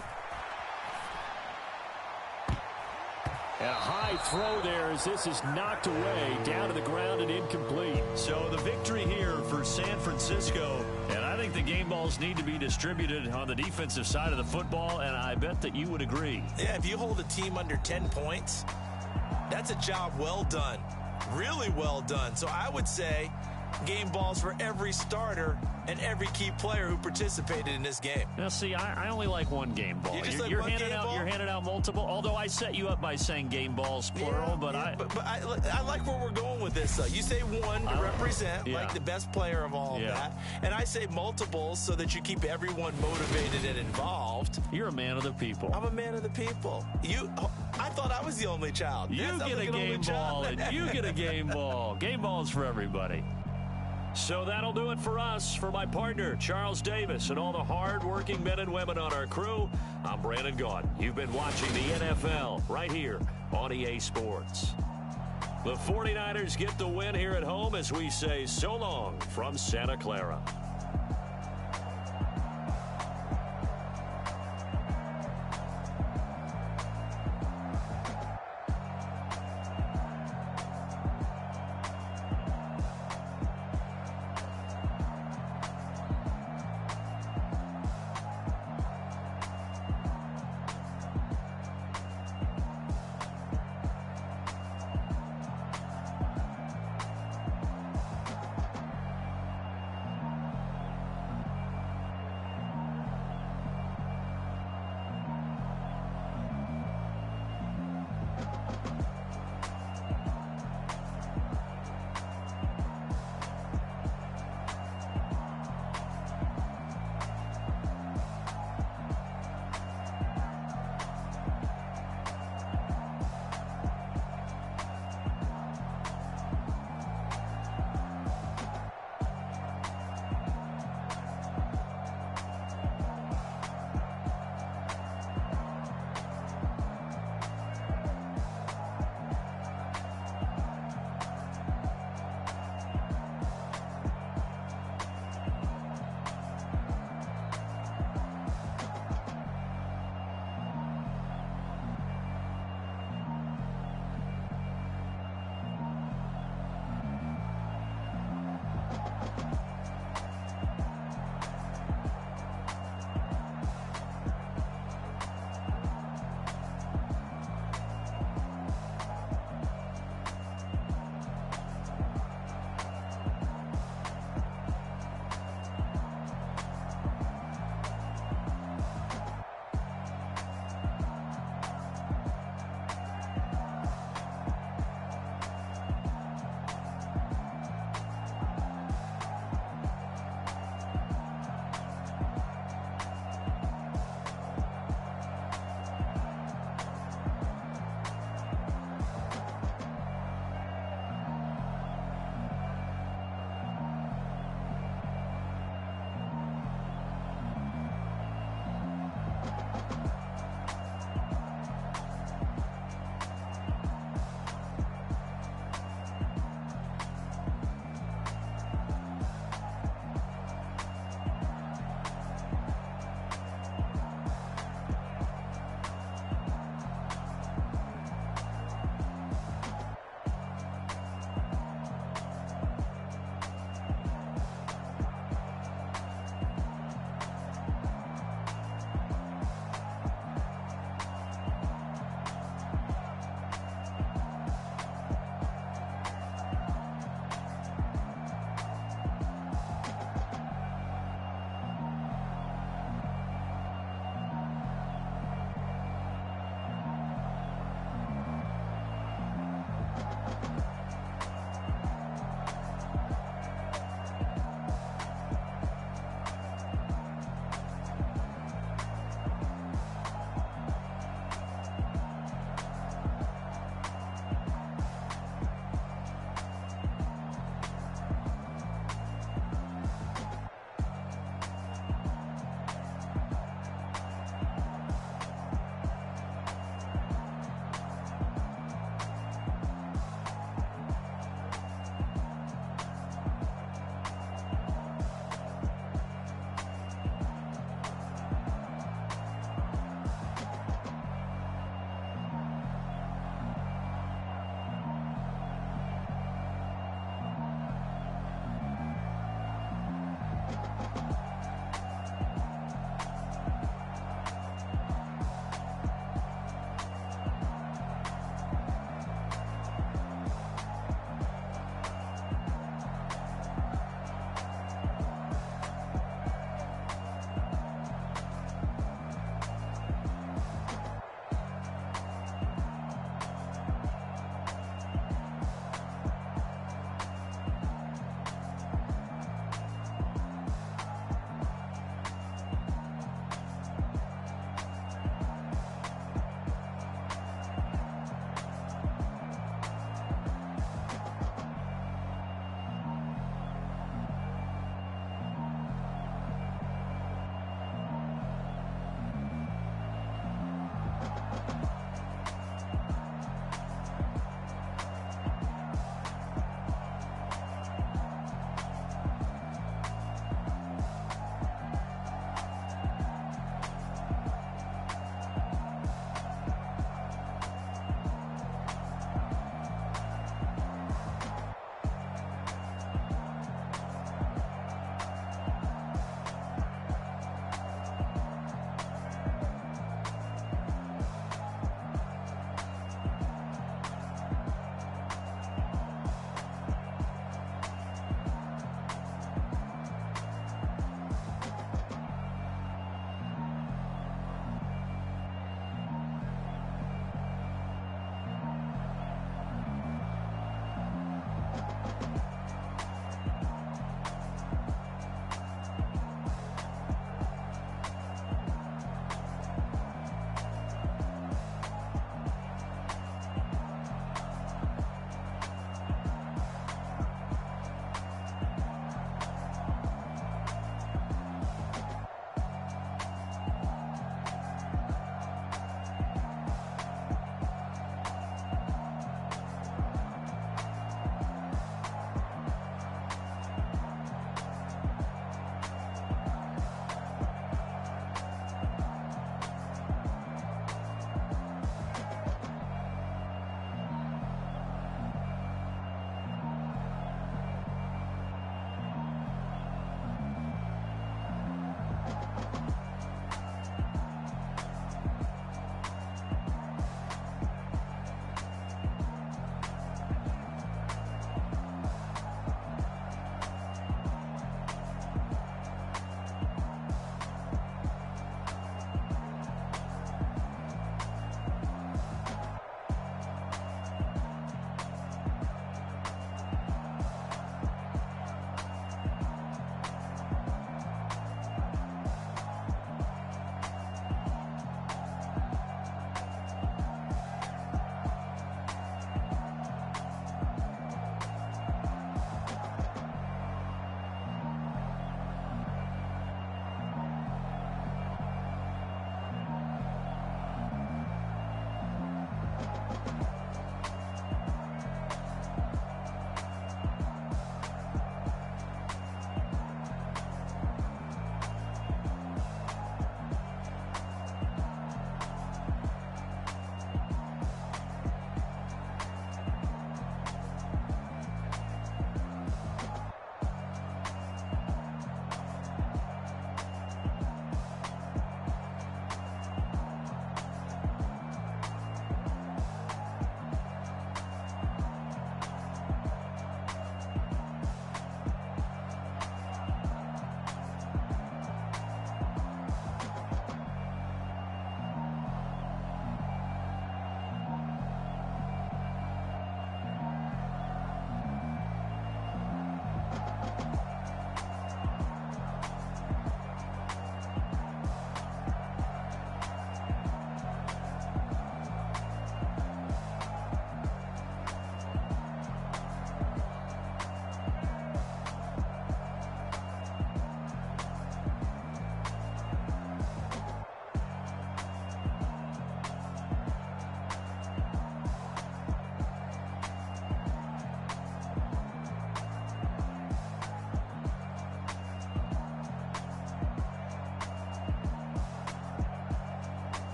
And a high throw there as this is knocked away, down to the ground and incomplete. So the victory here for San Francisco, and I think the game balls need to be distributed on the defensive side of the football, and I bet that you would agree. Yeah, if you hold a team under 10 points, that's a job well done. Really well done. So I would say game balls for every starter and every key player who participated in this game. Now, see, I only like one game ball. You're handing out multiple, although I set you up by saying game balls, plural. But I like where we're going with this, though. You say one to represent, like the best player of all of that. And I say multiples so that you keep everyone motivated and involved. You're a man of the people. I'm a man of the people. I thought I was the only child. You get a game ball, and you get a game ball. Game balls for everybody. So that'll do it for us. For my partner, Charles Davis, and all the hard-working men and women on our crew, I'm Brandon Gaudin. You've been watching the NFL right here on EA Sports. The 49ers get the win here at home as we say so long from Santa Clara.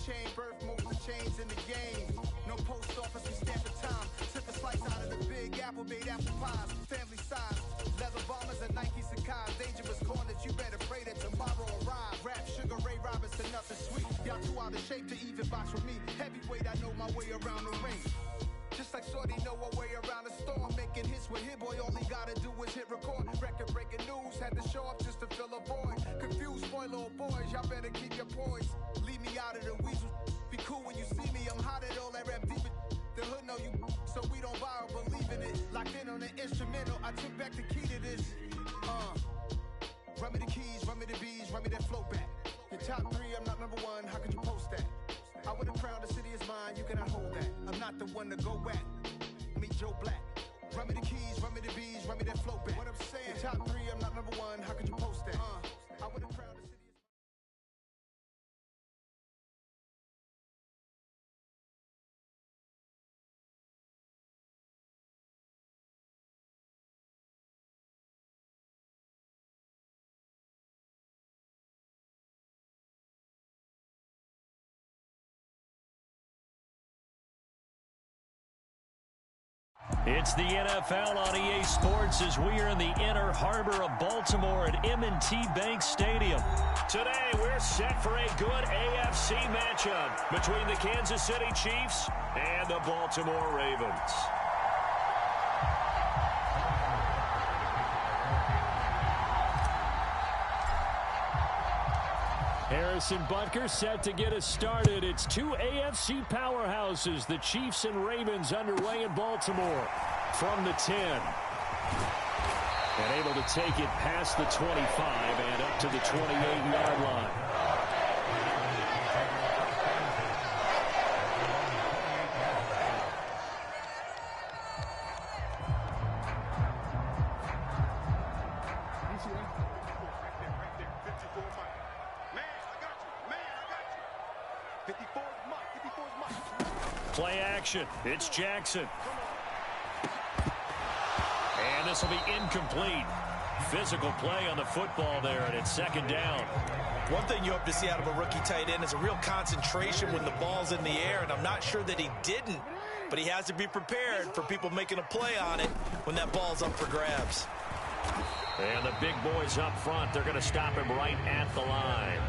chain, birth moves the chains in the game. No post office, we stand for time. Took a slice out of the big apple, made apple pies. Family size, leather bombers and Nike Sacai's. Dangerous corners, you better pray that tomorrow arrive. Rap, Sugar Ray Robinson, nothing sweet. Y'all too out of shape to even box with me. Heavyweight, I know my way around the ring. Just like Shorty know her way around the storm. Making hits with Hit Boy, all he gotta do is hit record. Record breaking news, had to show up just to fill a void. Confused, spoiled little boys, y'all better keep your poise. Leave me out of the weasel. Be cool when you see me, I'm hot at all that rap deep. The hood know you, so we don't borrow, believe in it. Locked in on the instrumental, I took back the key to this. Run me the keys, run me the bees, run me that flow back. Your top 3, I'm not number 1, how could you post that? I would have crowned the city is mine, you cannot hold that. I'm not the one to go back. Meet Joe Black. Run me the keys, run me the bees, run me that flow back. What I'm saying, top 3, I'm not number 1, how could you post that? I would have crowned the city is It's the NFL on EA Sports as we are in the inner harbor of Baltimore at M&T Bank Stadium. Today, we're set for a good AFC matchup between the Kansas City Chiefs and the Baltimore Ravens. Harrison Butker set to get us started. It's two AFC powerhouses, the Chiefs and Ravens, underway in Baltimore from the 10. And able to take it past the 25 and up to the 28-yard line. Play action. It's Jackson. And this will be incomplete. Physical play on the football there, and it's second down. One thing you hope to see out of a rookie tight end is a real concentration when the ball's in the air, and I'm not sure that he didn't, but he has to be prepared for people making a play on it when that ball's up for grabs. And the big boys up front, they're going to stop him right at the line.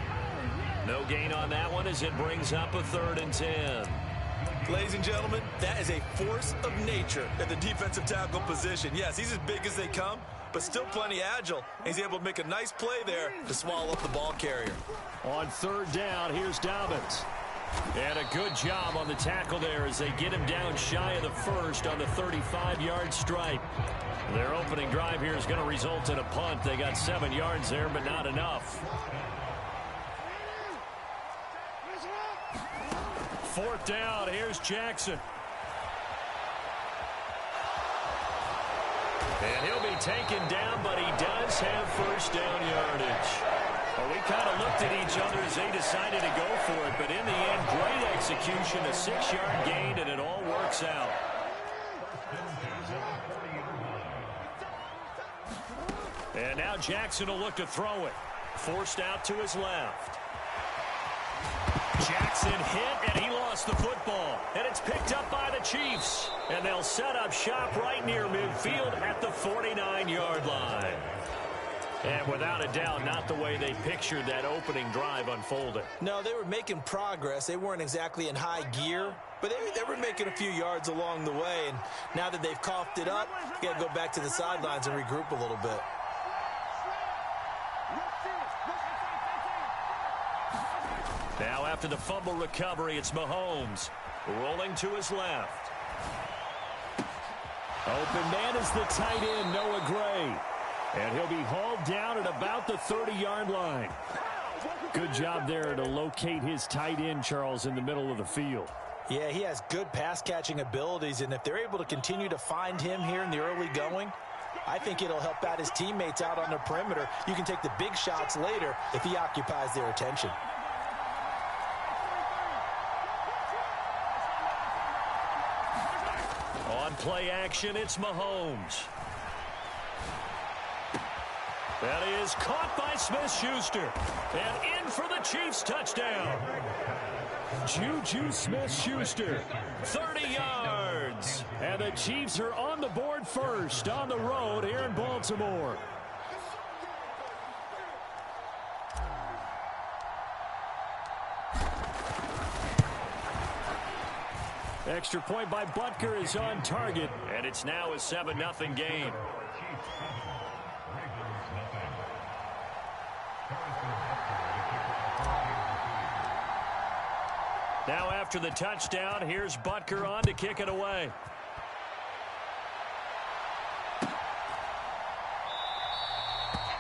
No gain on that one as it brings up a 3rd and 10. Ladies and gentlemen, that is a force of nature at the defensive tackle position. Yes, he's as big as they come, but still plenty agile. He's able to make a nice play there to swallow up the ball carrier. On 3rd down, here's Dobbins. And a good job on the tackle there as they get him down shy of the 1st on the 35-yard stripe. Their opening drive here is going to result in a punt. They got 7 yards there, but not enough. 4th down, here's Jackson. And he'll be taken down, but he does have 1st down yardage. Well, we kind of looked at each other as they decided to go for it, but in the end, great execution, a 6-yard gain, and it all works out. And now Jackson will look to throw it. Forced out to his left. Jackson hit, and he lost the football. And it's picked up by the Chiefs. And they'll set up shop right near midfield at the 49-yard line. And without a doubt, not the way they pictured that opening drive unfolding. No, they were making progress. They weren't exactly in high gear, but they were making a few yards along the way. And now that they've coughed it up, you got to go back to the sidelines and regroup a little bit. Now after the fumble recovery, it's Mahomes rolling to his left. Open man is the tight end, Noah Gray. And he'll be hauled down at about the 30-yard line. Good job there to locate his tight end, Charles, in the middle of the field. Yeah, he has good pass-catching abilities, and if they're able to continue to find him here in the early going, I think it'll help out his teammates out on the perimeter. You can take the big shots later if he occupies their attention. On play action, it's Mahomes. That is caught by Smith-Schuster. And in for the Chiefs touchdown. Juju Smith-Schuster. 30 yards. And the Chiefs are on the board first on the road here in Baltimore. Extra point by Butker is on target. And it's now a 7-0 game. Now after the touchdown, here's Butker on to kick it away.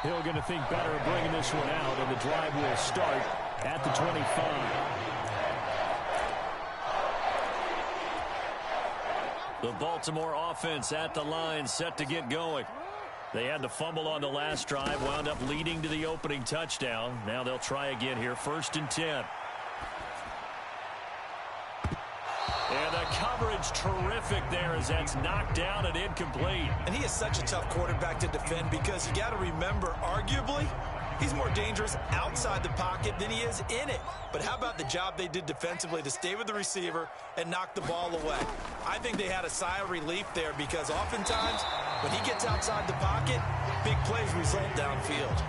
Hill going to think better of bringing this one out, and the drive will start at the 25. The Baltimore offense at the line, set to get going. They had to fumble on the last drive, wound up leading to the opening touchdown. Now they'll try again here, 1st and 10. And the coverage terrific there as that's knocked down and incomplete. And he is such a tough quarterback to defend because you got to remember, arguably, he's more dangerous outside the pocket than he is in it. But how about the job they did defensively to stay with the receiver and knock the ball away? I think they had a sigh of relief there because oftentimes when he gets outside the pocket, big plays result downfield.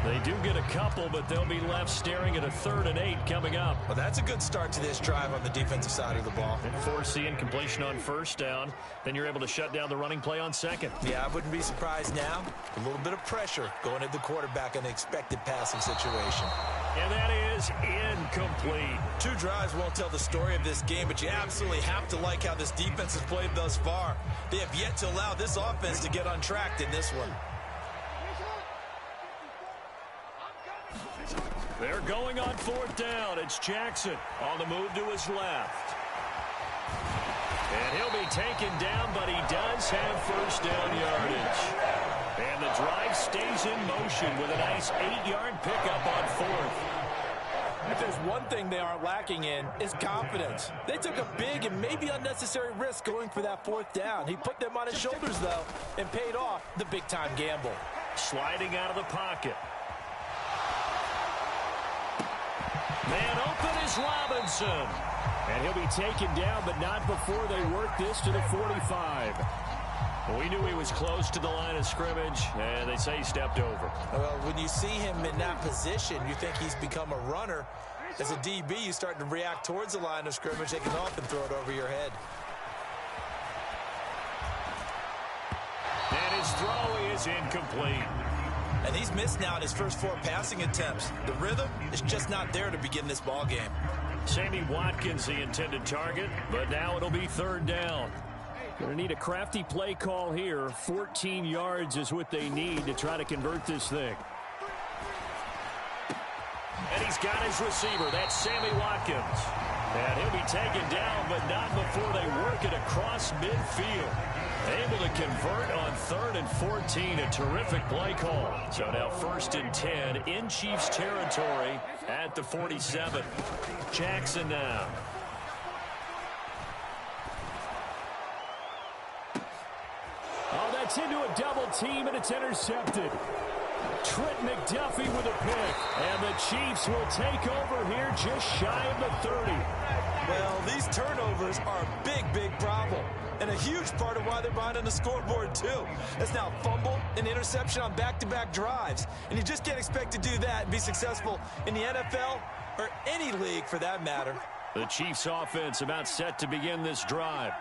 They do get a couple, but they'll be left staring at a 3rd and 8 coming up. Well, that's a good start to this drive on the defensive side of the ball. And force the incompletion on 1st down. Then you're able to shut down the running play on 2nd. Yeah, I wouldn't be surprised now. A little bit of pressure going at the quarterback in an expected passing situation. And that is incomplete. 2 drives won't tell the story of this game, but you absolutely have to like how this defense has played thus far. They have yet to allow this offense to get untracked in this one. They're going on 4th down. It's Jackson on the move to his left. And he'll be taken down, but he does have 1st down yardage. And the drive stays in motion with a nice 8-yard pickup on 4th. If there's one thing they aren't lacking in, it's confidence. They took a big and maybe unnecessary risk going for that 4th down. He put them on his shoulders, though, and paid off the big-time gamble. Sliding out of the pocket. Man open is Robinson. And he'll be taken down, but not before they work this to the 45. We knew he was close to the line of scrimmage, and they say he stepped over. Well, when you see him in that position, you think he's become a runner. As a DB, you start to react towards the line of scrimmage. They can often throw it over your head. And his throw is incomplete. And he's missed now in his first 4 passing attempts. The rhythm is just not there to begin this ball game. Sammy Watkins, the intended target, but now it'll be 3rd down. Going to need a crafty play call here. 14 yards is what they need to try to convert this thing. And he's got his receiver. That's Sammy Watkins. And he'll be taken down, but not before they work it across midfield. Able to convert on 3rd and 14. A terrific play call. So now 1st and 10 in Chiefs territory at the 47. Jackson now. Oh, that's into a double team, and it's intercepted. Trent McDuffie with a pick. And the Chiefs will take over here just shy of the 30. Well, these turnovers are a big, big problem. And a huge part of why they're behind on the scoreboard, too. That's now fumble and interception on back-to-back drives. And you just can't expect to do that and be successful in the NFL or any league for that matter. The Chiefs offense about set to begin this drive.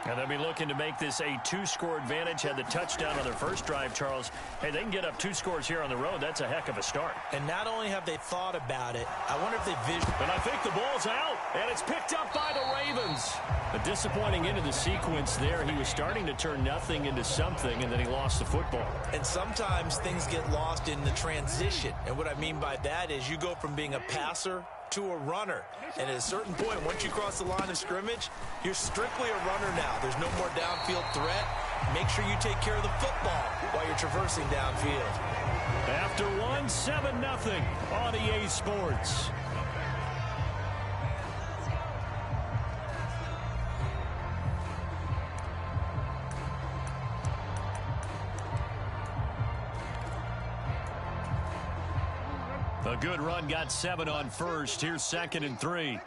And they'll be looking to make this a 2-score advantage. Had the touchdown on their first drive, Charles. Hey, they can get up 2 scores here on the road. That's a heck of a start. And not only have they thought about it, I wonder if they vision. And I think the ball's out, and it's picked up by the Ravens. A disappointing end of the sequence there. He was starting to turn nothing into something, and then he lost the football. And sometimes things get lost in the transition. And what I mean by that is you go from being a passer to a runner. And at a certain point, once you cross the line of scrimmage, you're strictly a runner now. There's no more downfield threat. Make sure you take care of the football while you're traversing downfield. After 1, 7-0 on EA Sports. A good run, got 7 on 1st. Here's 2nd and 3.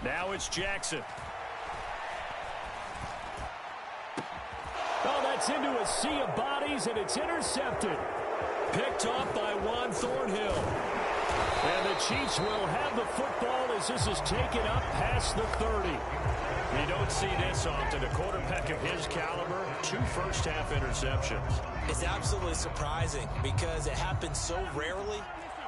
Now it's Jackson. Oh, that's into a sea of bodies, and it's intercepted. Picked off by Juan Thornhill. And the Chiefs will have the football as this is taken up past the 30. You don't see this often. A quarterback of his caliber, 2 first-half interceptions. It's absolutely surprising because it happens so rarely.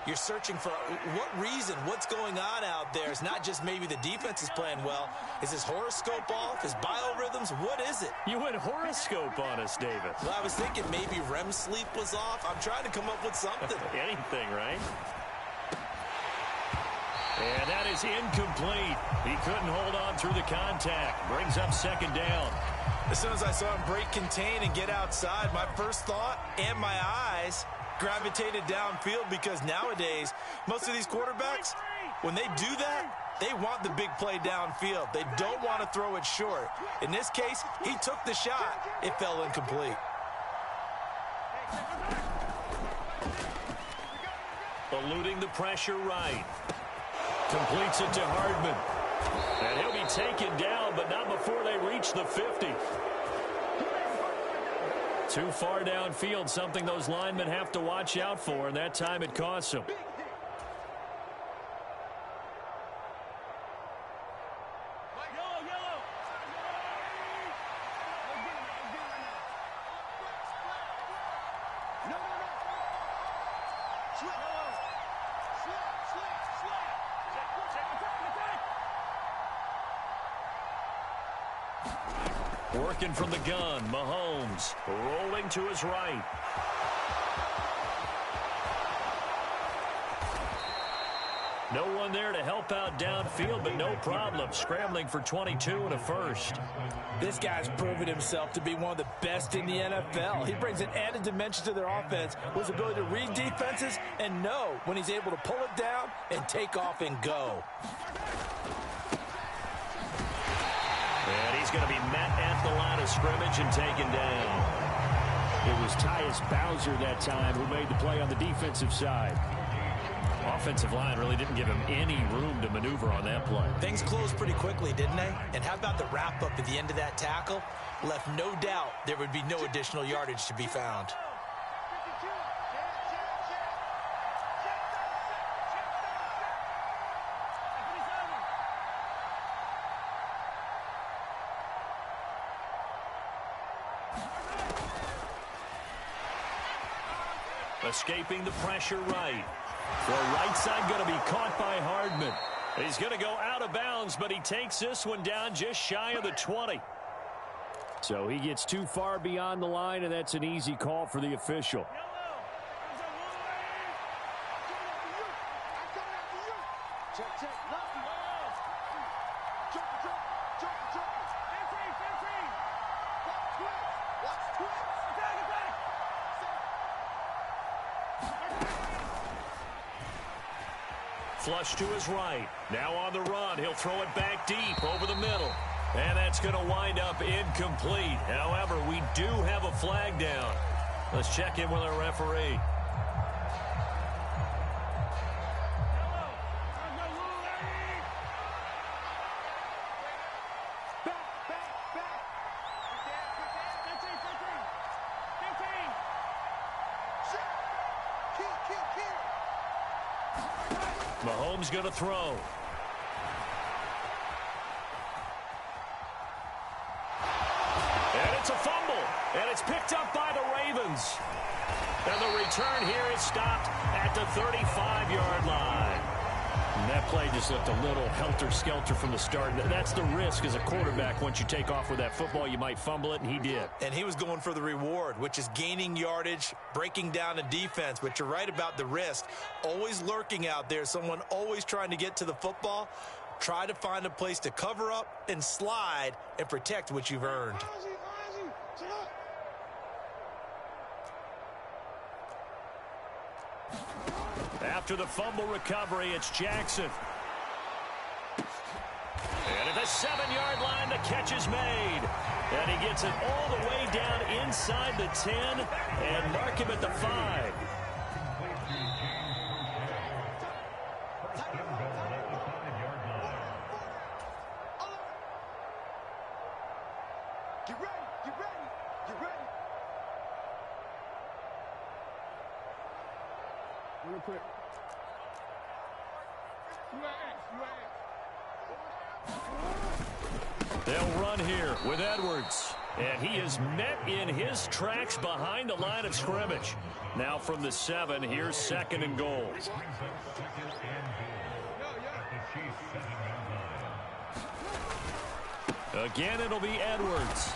You're searching for what reason, what's going on out there. It's not just maybe the defense is playing well. Is his horoscope off? His biorhythms? What is it? You went horoscope on us, David. Well, I was thinking maybe REM sleep was off. I'm trying to come up with something. Anything, right? And that is incomplete. He couldn't hold on through the contact. Brings up second down. As soon as I saw him break contain and get outside, my first thought and my eyes gravitated downfield because nowadays, most of these quarterbacks, when they do that, they want the big play downfield. They don't want to throw it short. In this case, he took the shot. It fell incomplete. Eluding the pressure right. Completes it to Hardman. And he'll be taken down, but not before they reach the 50. Too far downfield, something those linemen have to watch out for, and that time it costs them. Working from the gun, Mahomes rolling to his right. No one there to help out downfield, but no problem. Scrambling for 22 and a first. This guy's proven himself to be one of the best in the NFL. He brings an added dimension to their offense with his ability to read defenses and know when he's able to pull it down and take off and go. And he's going to be met at the line of scrimmage and taken down. It was Tyus Bowser that time who made the play on the defensive side. Offensive line really didn't give him any room to maneuver on that play. Things closed pretty quickly, didn't they? And how about the wrap-up at the end of that tackle? Left no doubt there would be no additional yardage to be found. Escaping the pressure right. The right side going to be caught by Hardman. He's going to go out of bounds, but he takes this one down just shy of the 20. So he gets too far beyond the line, and that's an easy call for the official. Flush to his right. Now on the run. He'll throw it back deep over the middle. And that's going to wind up incomplete. However, we do have a flag down. Let's check in with our referee. Mahomes going to throw. And it's a fumble. And it's picked up by the Ravens. And the return here is stopped at the 35-yard line. And that play just looked a little helter-skelter from the start. That's the risk as a quarterback. Once you take off with that football, you might fumble it, and he did. And he was going for the reward, which is gaining yardage, breaking down a defense. But you're right about the risk. Always lurking out there, someone always trying to get to the football. Try to find a place to cover up and slide and protect what you've earned. After the fumble recovery, it's Jackson. And at the 7-yard line, the catch is made. And he gets it all the way down inside the 10 and mark him at the 5. They'll run here with Edwards. And he is met in his tracks behind the line of scrimmage. Now from the 7, here's 2nd and goal. Again, it'll be Edwards.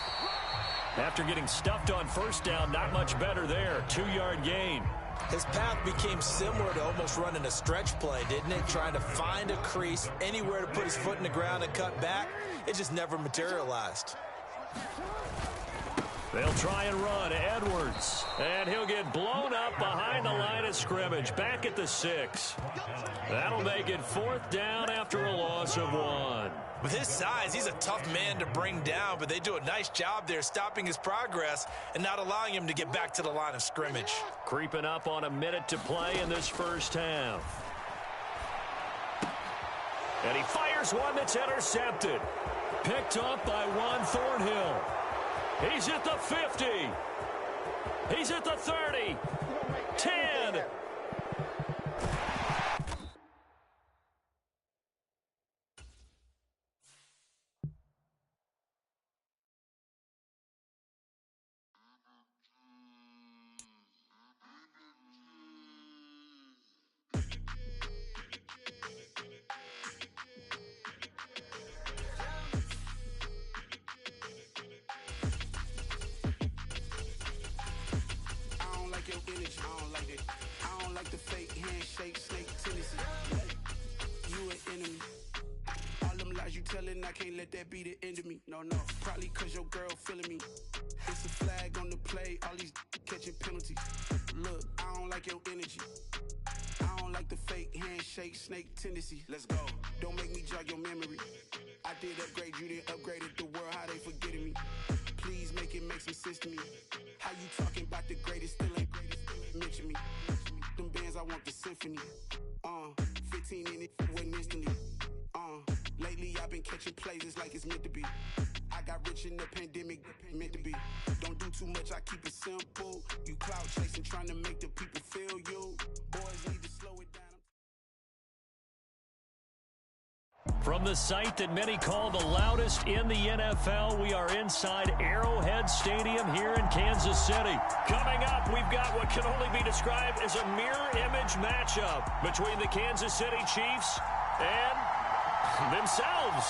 After getting stuffed on 1st down, not much better there. 2-yard gain. His path became similar to almost running a stretch play, didn't it? Trying to find a crease, anywhere to put his foot in the ground and cut back. It just never materialized. They'll try and run. Edwards. And he'll get blown up behind the line of scrimmage. Back at the 6. That'll make it 4th down after a loss of 1. With his size, he's a tough man to bring down, but they do a nice job there stopping his progress and not allowing him to get back to the line of scrimmage. Creeping up on a minute to play in this 1st half. And he fires one that's intercepted. Picked up by Juan Thornhill. He's at the 50. He's at the 30. 10. I don't like it. I don't like the fake handshake, snake tendency. You an enemy. All them lies you telling, I can't let that be the end of me. No, probably cause your girl feeling me. It's a flag on the play, all these catching penalties. Look, I don't like your energy. I don't like the fake handshake, snake tendency. Let's go. Don't make me jog your memory. I did upgrade, you didn't upgrade it. The world, how they forgetting me. Please make it make some sense to me. How you talking about the greatest, still ain't greatest, still ain't mention me. Them bands, I want the symphony. 15 in it, went instantly. Lately I've been catching plays, it's like it's meant to be. I got rich in the pandemic, meant to be. Don't do too much, I keep it simple. You clout chasing, trying to make the people feel you. Boys need to slow it down. From the site that many call the loudest in the NFL, we are inside Arrowhead Stadium here in Kansas City. Coming up, we've got what can only be described as a mirror image matchup between the Kansas City Chiefs and themselves.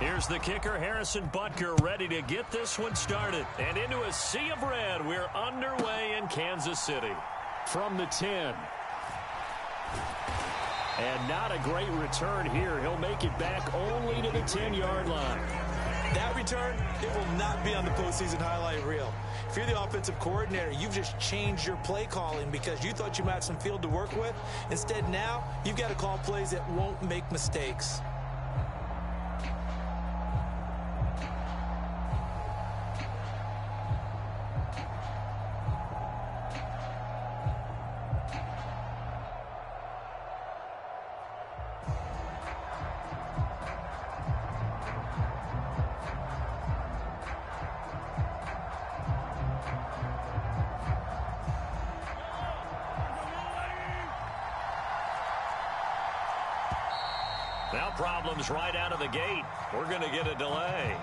Here's the kicker, Harrison Butker, ready to get this one started. And into a sea of red, we're underway in Kansas City. From the 10. And not a great return here. He'll make it back only to the 10-yard line. That return, it will not be on the postseason highlight reel. If you're the offensive coordinator, you've just changed your play calling because you thought you might have some field to work with. Instead, now, you've got to call plays that won't make mistakes. Now problems right out of the gate. We're going to get a delay.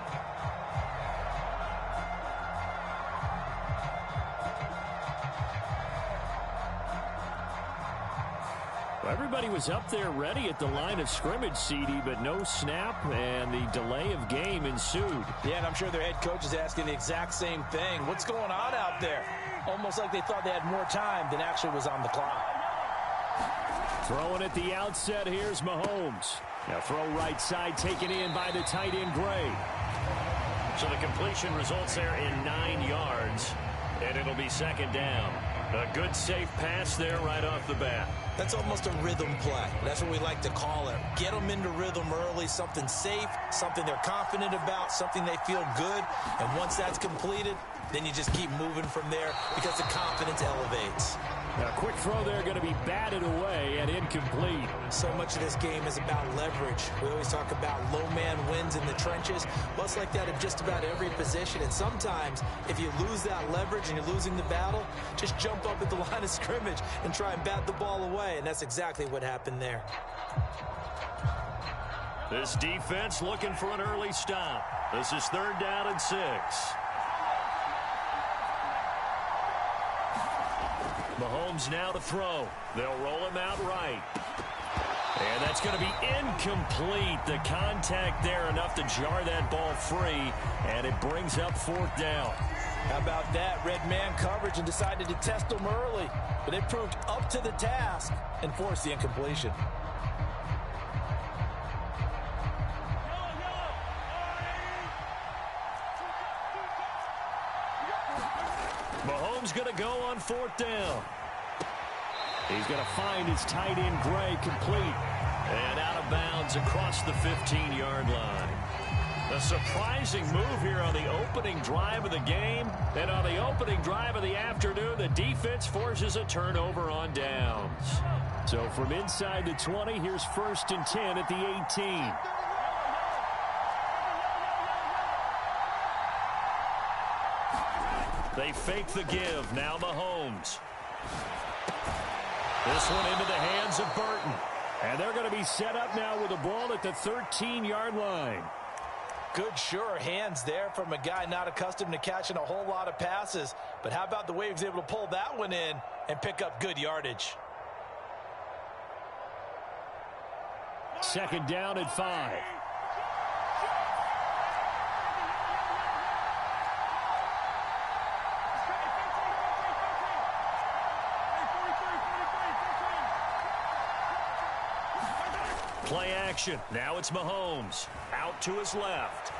Well, everybody was up there ready at the line of scrimmage, CD, but no snap, and the delay of game ensued. Yeah, and I'm sure their head coach is asking the exact same thing. What's going on out there? Almost like they thought they had more time than actually was on the clock. Throwing at the outset, here's Mahomes. Now throw right side, taken in by the tight end, Gray. So the completion results there in 9 yards, and it'll be second down. A good safe pass there right off the bat. That's almost a rhythm play. That's what we like to call it. Get them into rhythm early, something safe, something they're confident about, something they feel good. And once that's completed, then you just keep moving from there because the confidence elevates. A quick throw there going to be batted away and incomplete. So much of this game is about leverage. We always talk about low man wins in the trenches. Well, it's like that in just about every position. And sometimes, if you lose that leverage and you're losing the battle, just jump up at the line of scrimmage and try and bat the ball away. And that's exactly what happened there. This defense looking for an early stop. This is 3rd down and 6. Mahomes now to throw. They'll roll him out right. And that's going to be incomplete. The contact there enough to jar that ball free, and it brings up 4th down. How about that? Red man coverage and decided to test them early. But they proved up to the task and forced the incompletion. Mahomes going to go on 4th down. He's going to find his tight end, Gray, complete. And out of bounds across the 15-yard line. A surprising move here on the opening drive of the game. And on the opening drive of the afternoon, the defense forces a turnover on downs. So from inside the 20, here's 1st and 10 at the 18. They fake the give. Now Mahomes. This one into the hands of Burton. And they're going to be set up now with the ball at the 13-yard line. Good, sure hands there from a guy not accustomed to catching a whole lot of passes. But how about the way he was able to pull that one in and pick up good yardage? 2nd down and 5. Play action. Now it's Mahomes. Out to his left.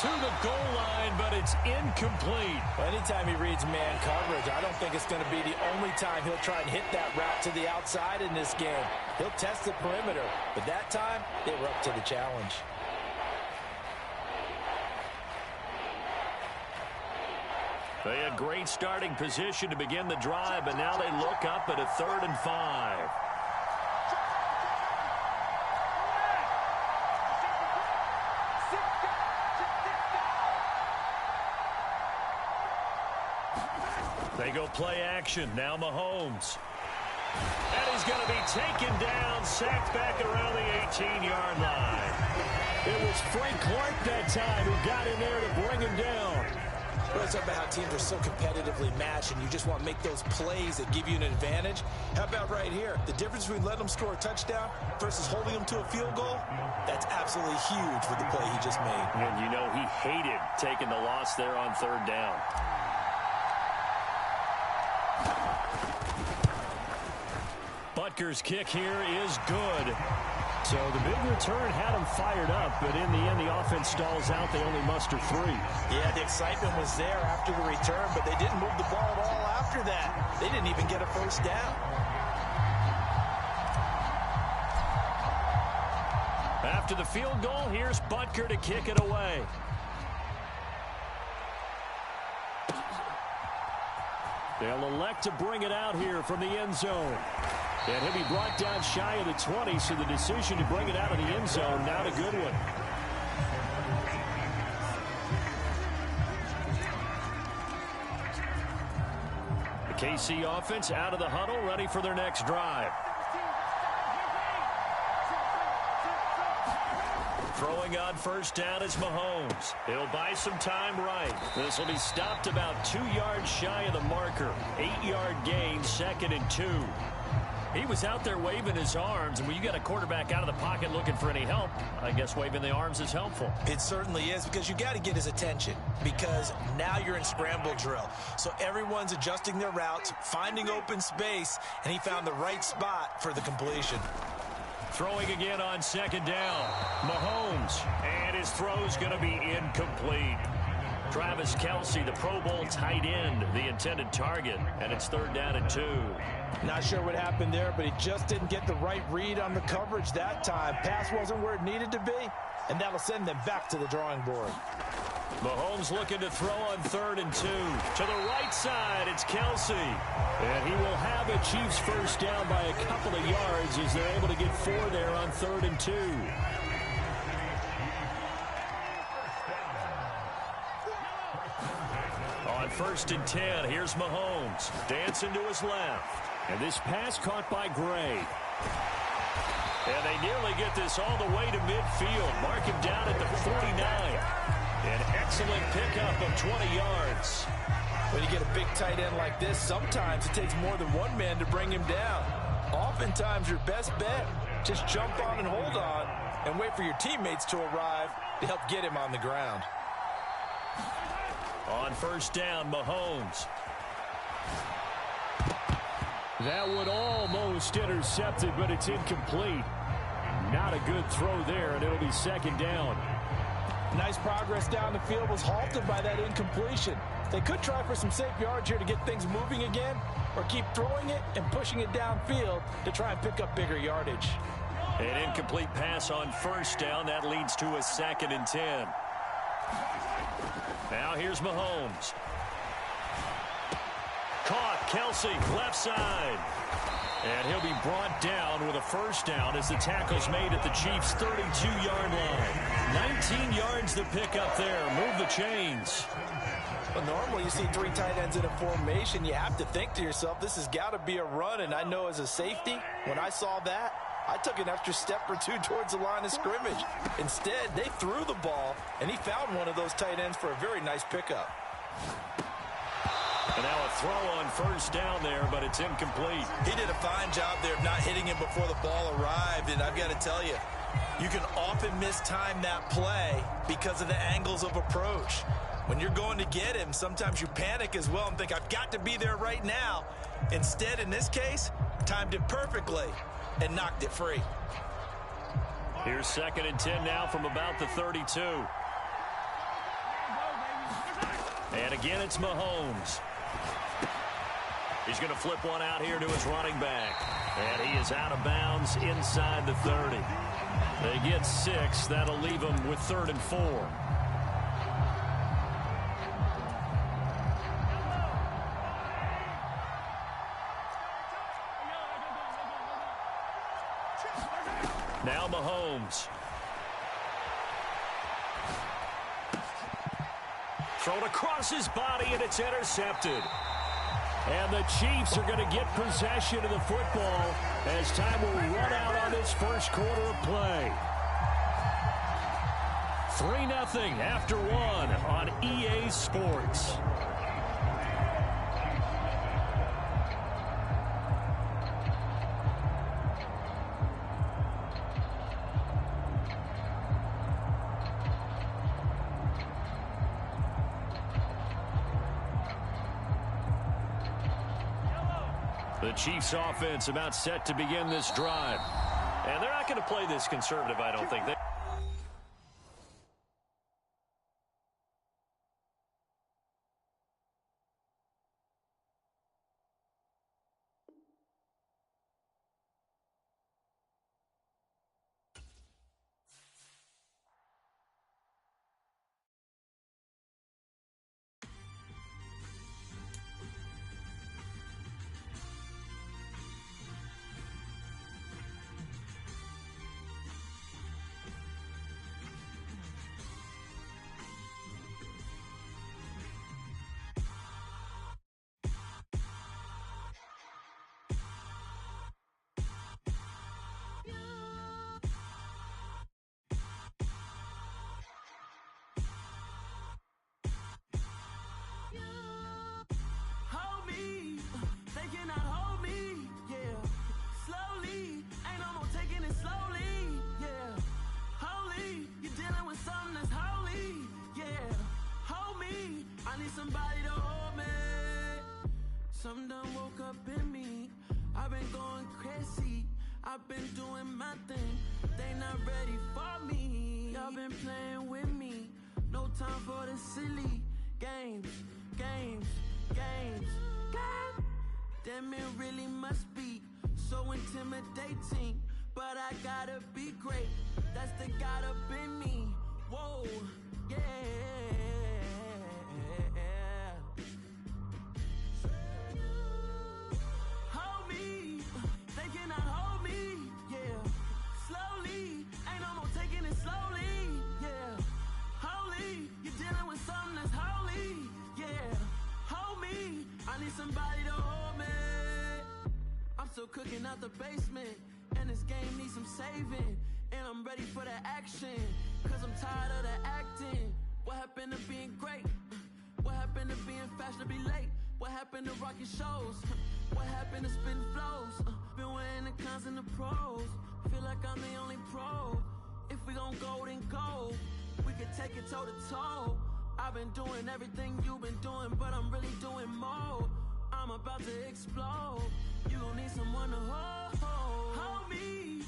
To the goal line, but it's incomplete. Well, anytime he reads man coverage, I don't think it's going to be the only time he'll try and hit that route to the outside in this game. He'll test the perimeter, but that time, they were up to the challenge. They had great starting position to begin the drive, but now they look up at a 3rd and 5. They go play action. Now Mahomes. And he's going to be taken down, sacked back around the 18-yard line. It was Frank Clark that time who got in there to bring him down. We're talking about how teams are so competitively matched, and you just want to make those plays that give you an advantage. How about right here? The difference between letting them score a touchdown versus holding them to a field goal, that's absolutely huge with the play he just made. And you know he hated taking the loss there on 3rd down. Butker's kick here is good. So the big return had him fired up, but in the end, the offense stalls out. They only muster 3. Yeah, the excitement was there after the return, but they didn't move the ball at all after that. They didn't even get a 1st down. After the field goal, here's Butker to kick it away. They'll elect to bring it out here from the end zone. And he'll be brought down shy of the 20, so the decision to bring it out of the end zone, not a good one. The KC offense out of the huddle, ready for their next drive. Throwing on 1st down is Mahomes. He'll buy some time right. This will be stopped about 2 yards shy of the marker. 8-yard gain, 2nd and 2. He was out there waving his arms, and when you got a quarterback out of the pocket looking for any help, I guess waving the arms is helpful. It certainly is, because you got to get his attention, because now you're in scramble drill. So everyone's adjusting their routes, finding open space, and he found the right spot for the completion. Throwing again on 2nd down. Mahomes, and his throw's going to be incomplete. Travis Kelce, the Pro Bowl tight end, the intended target, and it's 3rd down and 2. Not sure what happened there, but he just didn't get the right read on the coverage that time. Pass wasn't where it needed to be, and that'll send them back to the drawing board. Mahomes looking to throw on 3rd and 2. To the right side, it's Kelce. And he will have a Chiefs first down by a couple of yards as they're able to get 4 there on 3rd and 2. On 1st and 10, here's Mahomes. Dancing to his left. And this pass caught by Gray. And they nearly get this all the way to midfield. Mark him down at the 49. An excellent pickup of 20 yards. When you get a big tight end like this, sometimes it takes more than one man to bring him down. Oftentimes, your best bet, just jump on and hold on and wait for your teammates to arrive to help get him on the ground. On 1st down, Mahomes. That one almost intercepted, but it's incomplete. Not a good throw there, and it'll be 2nd down. Nice progress down the field was halted by that incompletion. They could try for some safe yards here to get things moving again, or keep throwing it and pushing it downfield to try and pick up bigger yardage. An incomplete pass on 1st down. That leads to a 2nd and 10. Now here's Mahomes. Caught. Kelce, left side. And he'll be brought down with a 1st down as the tackle's made at the Chiefs' 32-yard line. 19 yards to pick up there. Move the chains. Well, normally you see 3 tight ends in a formation. You have to think to yourself, this has got to be a run. And I know as a safety, when I saw that, I took an extra step or 2 towards the line of scrimmage. Instead, they threw the ball, and he found one of those tight ends for a very nice pickup. And now a throw on 1st down there, but it's incomplete. He did a fine job there of not hitting him before the ball arrived, and I've got to tell you, you can often mistime that play because of the angles of approach. When you're going to get him, sometimes you panic as well and think, I've got to be there right now. Instead, in this case, timed it perfectly and knocked it free. Here's 2nd and 10 now from about the 32. And again, it's Mahomes. He's going to flip one out here to his running back. And he is out of bounds inside the 30. They get 6. That'll leave them with 3rd and 4. Now Mahomes. Thrown across his body, and it's intercepted. And the Chiefs are going to get possession of the football as time will run out on this 1st quarter of play. 3-0 after 1 on EA Sports. The Chiefs offense about set to begin this drive. And they're not going to play this conservative, I don't think. Something done woke up in me. I've been going crazy. I've been doing my thing. They not ready for me. Y'all been playing with me. No time for the silly. games, games, games. God damn, it really must be so intimidating. But I gotta be great, that's the God up in me. Whoa, yeah. Hold me, they cannot hold me, yeah. Slowly, ain't no more taking it slowly, yeah. Holy, you're dealing with something that's holy, yeah. Hold me, I need somebody to hold me. I'm still cooking out the basement, and this game needs some saving. And I'm ready for the action, cause I'm tired of the acting. What happened to being great? What happened to being fashionably late? What happened to rocking shows? What happened to spitting flows? Been weighing the cons and the pros. Feel like I'm the only pro. If we gon' go, then go. We could take it toe to toe. I've been doing everything you've been doing, but I'm really doing more. I'm about to explode. You gon' need someone to hold me.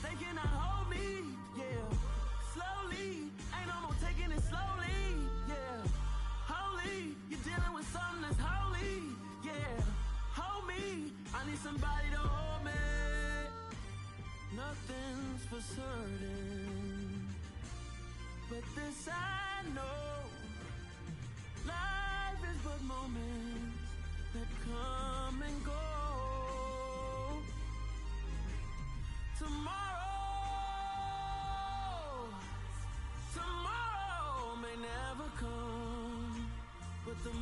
They cannot hold me, yeah. Slowly, ain't no more taking it slowly, yeah. Holy, you're dealing with something that's holy, yeah. Hold me, I need somebody to hold me. Nothing's for certain, but this I know. Life is but moments that come and go. Tomorrow may never come, but the